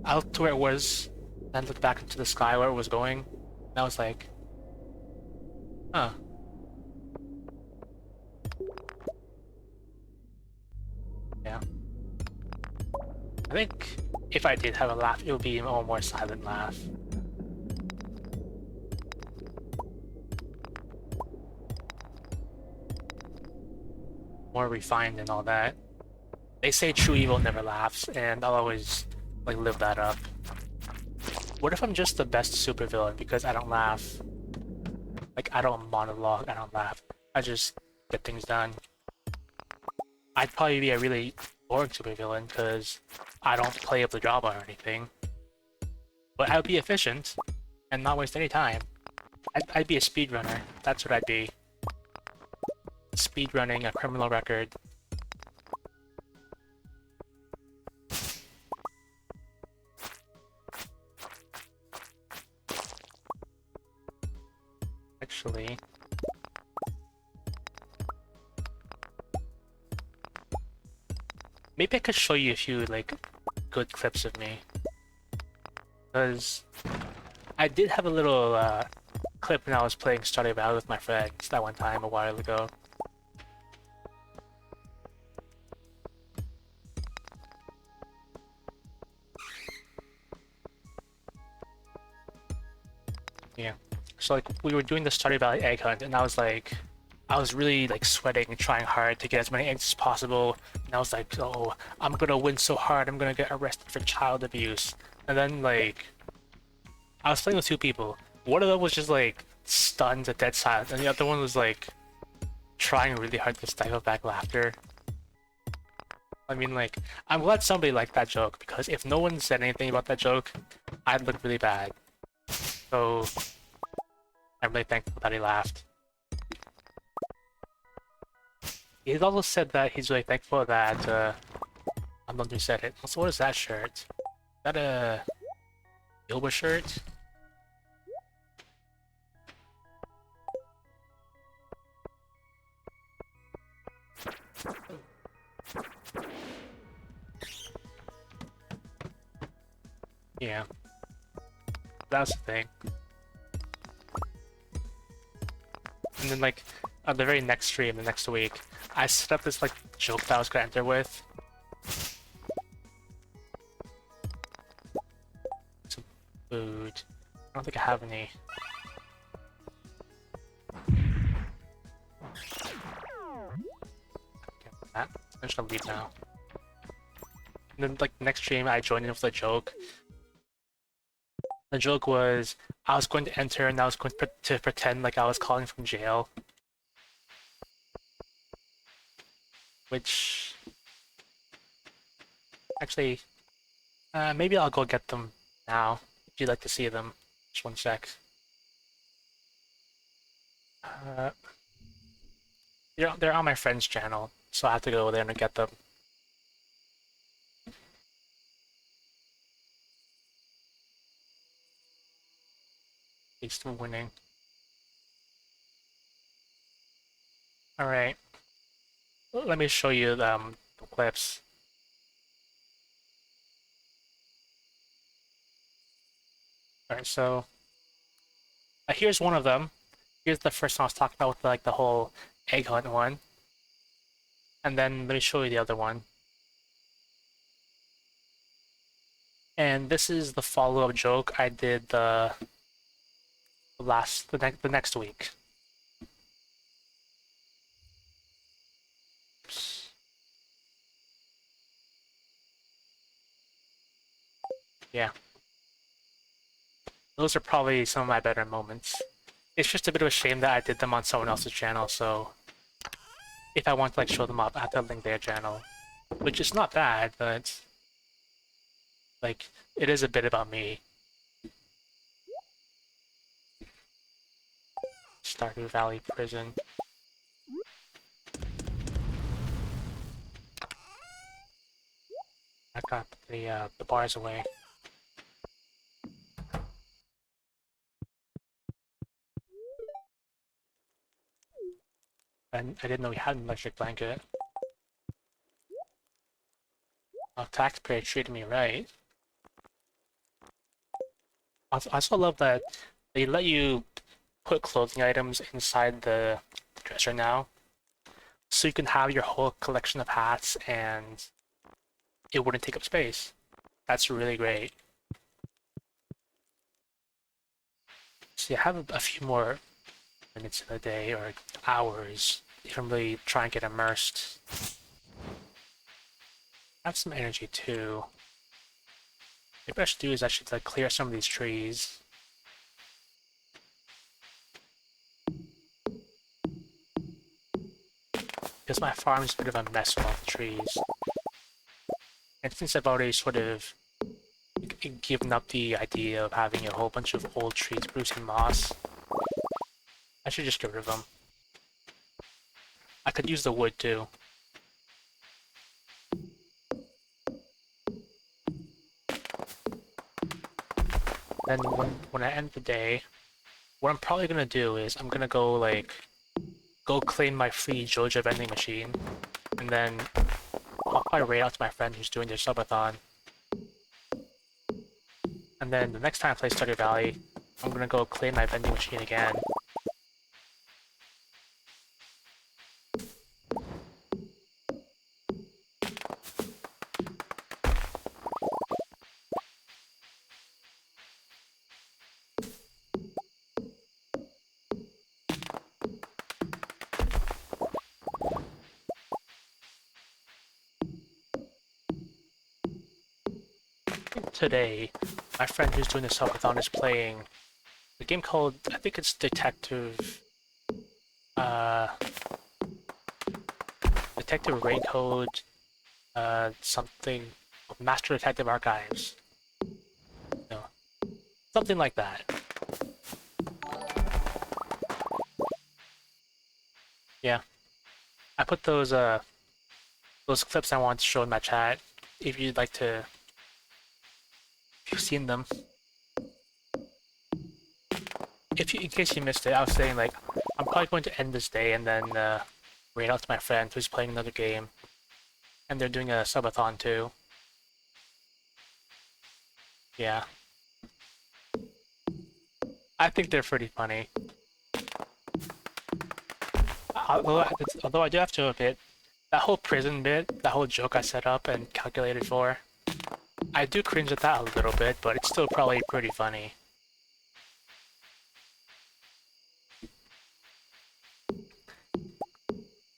I looked to where it was, then looked back into the sky where it was going, and I was like, huh. Yeah. I think if I did have a laugh, it would be a more silent laugh. More refined and all that. They say true evil never laughs, and I'll always like live that up. What if I'm just the best supervillain because I don't laugh? Like, I don't monologue, I don't laugh. I just get things done. I'd probably be a really boring supervillain because I don't play up the drama or anything. But I would be efficient and not waste any time. I'd be a speedrunner. That's what I'd be. Speedrunning a criminal record. Actually, maybe I could show you a few like good clips of me. Because I did have a little clip when I was playing Stardew Valley with my friends that one time a while ago. Yeah. So like we were doing the Stardew Valley egg hunt, and I was really like sweating and trying hard to get as many eggs as possible. And I was like, oh, I'm gonna win so hard, I'm gonna get arrested for child abuse. And then like I was playing with two people. One of them was just like stunned at dead silence, and the other one was like trying really hard to stifle back laughter. I mean, like, I'm glad somebody liked that joke because if no one said anything about that joke, I'd look really bad. So I'm really thankful that he laughed. He's also said that he's really thankful that I'm the one who said it. Also, what is that shirt? Is that a Gilbert shirt? Yeah, that's the thing. And then like on the very next stream, the next week, I set up this like joke that I was gonna enter with. Some food. I don't think I have any. That. I'm just gonna leave now. And then like next stream, I joined in with a joke. The joke was I was going to enter and I was going to pretend like I was calling from jail. Which actually, maybe I'll go get them now if you'd like to see them. Just one sec. They're on my friend's channel, so I have to go there and get them. He's still winning. All right, let me show you the clips. All right, so here's one of them. Here's the first one I was talking about with like the whole egg hunt one. And then let me show you the other one. And this is the follow-up joke I did the next week. Oops. Yeah. Those are probably some of my better moments. It's just a bit of a shame that I did them on someone else's channel, so if I want to like show them up, I have to link their channel. Which is not bad, but like it is a bit about me. Stardew Valley Prison. I got the bars away. And I didn't know we had an electric blanket. Oh, taxpayer treated me right. I also love that they let you put clothing items inside the dresser now, so you can have your whole collection of hats and it wouldn't take up space. That's really great. So you have a few more minutes in the day or hours. You can really try and get immersed. Have some energy too. Maybe I should do is I should like clear some of these trees. Because my farm is a bit of a mess with all the trees. And since I've already sort of given up the idea of having a whole bunch of old trees producing moss, I should just get rid of them. I could use the wood too. Then when I end the day, what I'm probably gonna do is I'm gonna go go claim my free JoJo vending machine, and then I'll probably raid out to my friend who's doing their subathon. And then the next time I play Stardew Valley, I'm gonna go claim my vending machine again. Today, my friend who's doing the subathon is playing a game called, I think it's uh, Detective Raincoat, something, Master Detective Archives. No, something like that. Yeah, I put those clips I wanted to show in my chat. If you'd like to, if you've seen them. In case you missed it, I was saying like I'm probably going to end this day and then raid out to my friend who's playing another game, and they're doing a subathon too. Yeah, I think they're pretty funny. Although I do have to admit, that whole prison bit, that whole joke I set up and calculated for, I do cringe at that a little bit, but it's still probably pretty funny.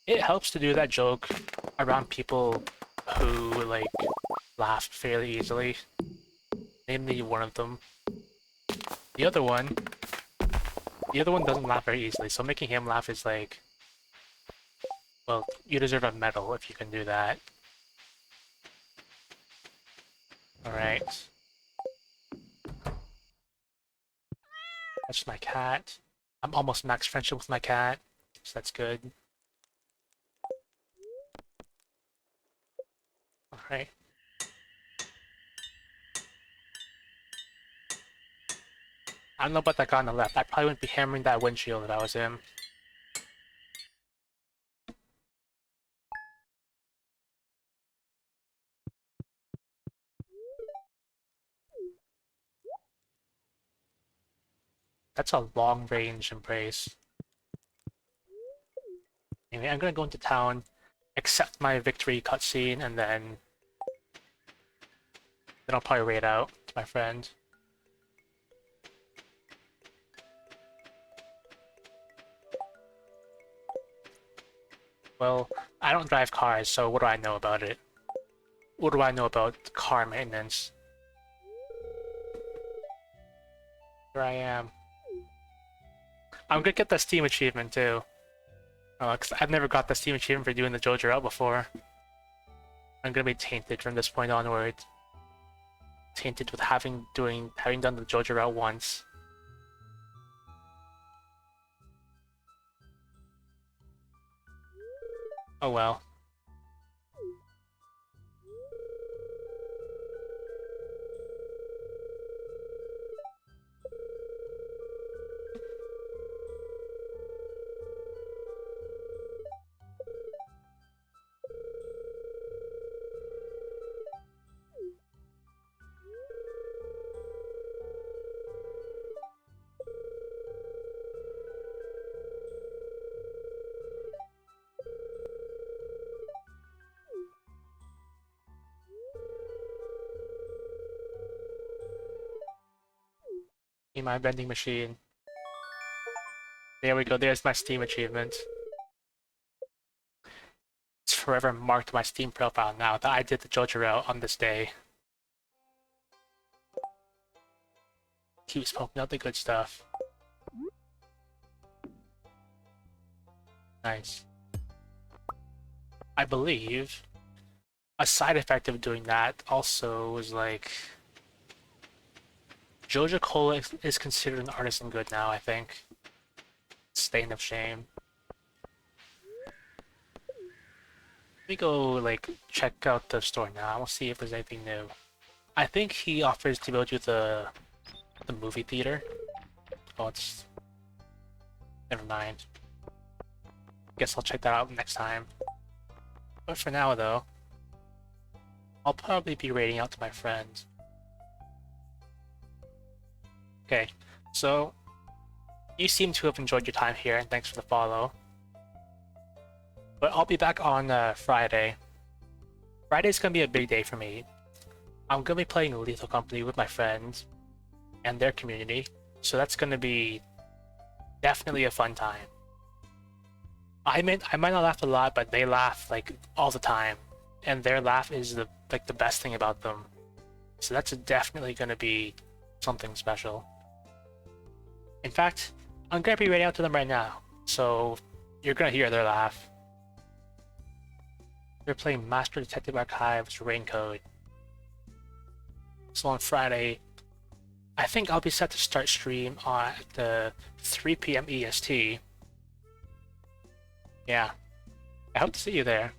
It helps to do that joke around people who laugh fairly easily. Namely one of them. The other one, the other one doesn't laugh very easily, so making him laugh is like, well, you deserve a medal if you can do that. Alright. That's my cat. I'm almost max friendship with my cat, so that's good. Alright. I don't know about that guy on the left. I probably wouldn't be hammering that windshield if I was him. That's a long range embrace. Anyway, I'm gonna go into town, accept my victory cutscene, and then I'll probably raid out to my friend. Well, I don't drive cars, so what do I know about it? What do I know about car maintenance? Here I am. I'm gonna get the Steam achievement too. Cause I've never got the Steam achievement for doing the JoJo route before. I'm gonna be tainted from this point onward. Tainted with having done the JoJo route once. Oh well. In my vending machine. There we go, there's my Steam achievement. It's forever marked my Steam profile now that I did the JoJo route on this day. Keep smoking out the good stuff. Nice. I believe a side effect of doing that also was like Joja Cola is considered an artisan good now, I think. Stain of shame. Let me go like check out the store now. We'll see if there's anything new. I think he offers to go to the movie theater. Oh, it's never mind. Guess I'll check that out next time. But for now, though, I'll probably be raiding out to my friends. Okay, so you seem to have enjoyed your time here, and thanks for the follow. But I'll be back on Friday. Friday's gonna be a big day for me. I'm gonna be playing Lethal Company with my friends and their community, so that's gonna be definitely a fun time. I might not laugh a lot, but they laugh like all the time, and their laugh is the best thing about them. So that's definitely gonna be something special. In fact, I'm gonna be reading out to them right now, so you're gonna hear their laugh. They're playing Master Detective Archives Raincode. So on Friday, I think I'll be set to start stream at the 3 p.m. EST. Yeah, I hope to see you there.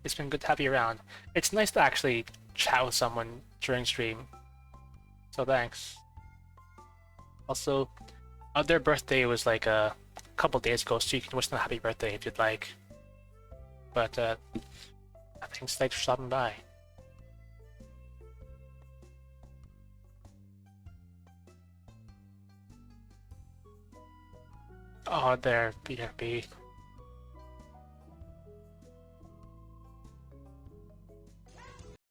It's been good to have you around. It's nice to actually chat with someone during stream, so thanks. Also, their birthday was like a couple days ago, so you can wish them a happy birthday if you'd like. But thanks for stopping by. Oh, there, BRB.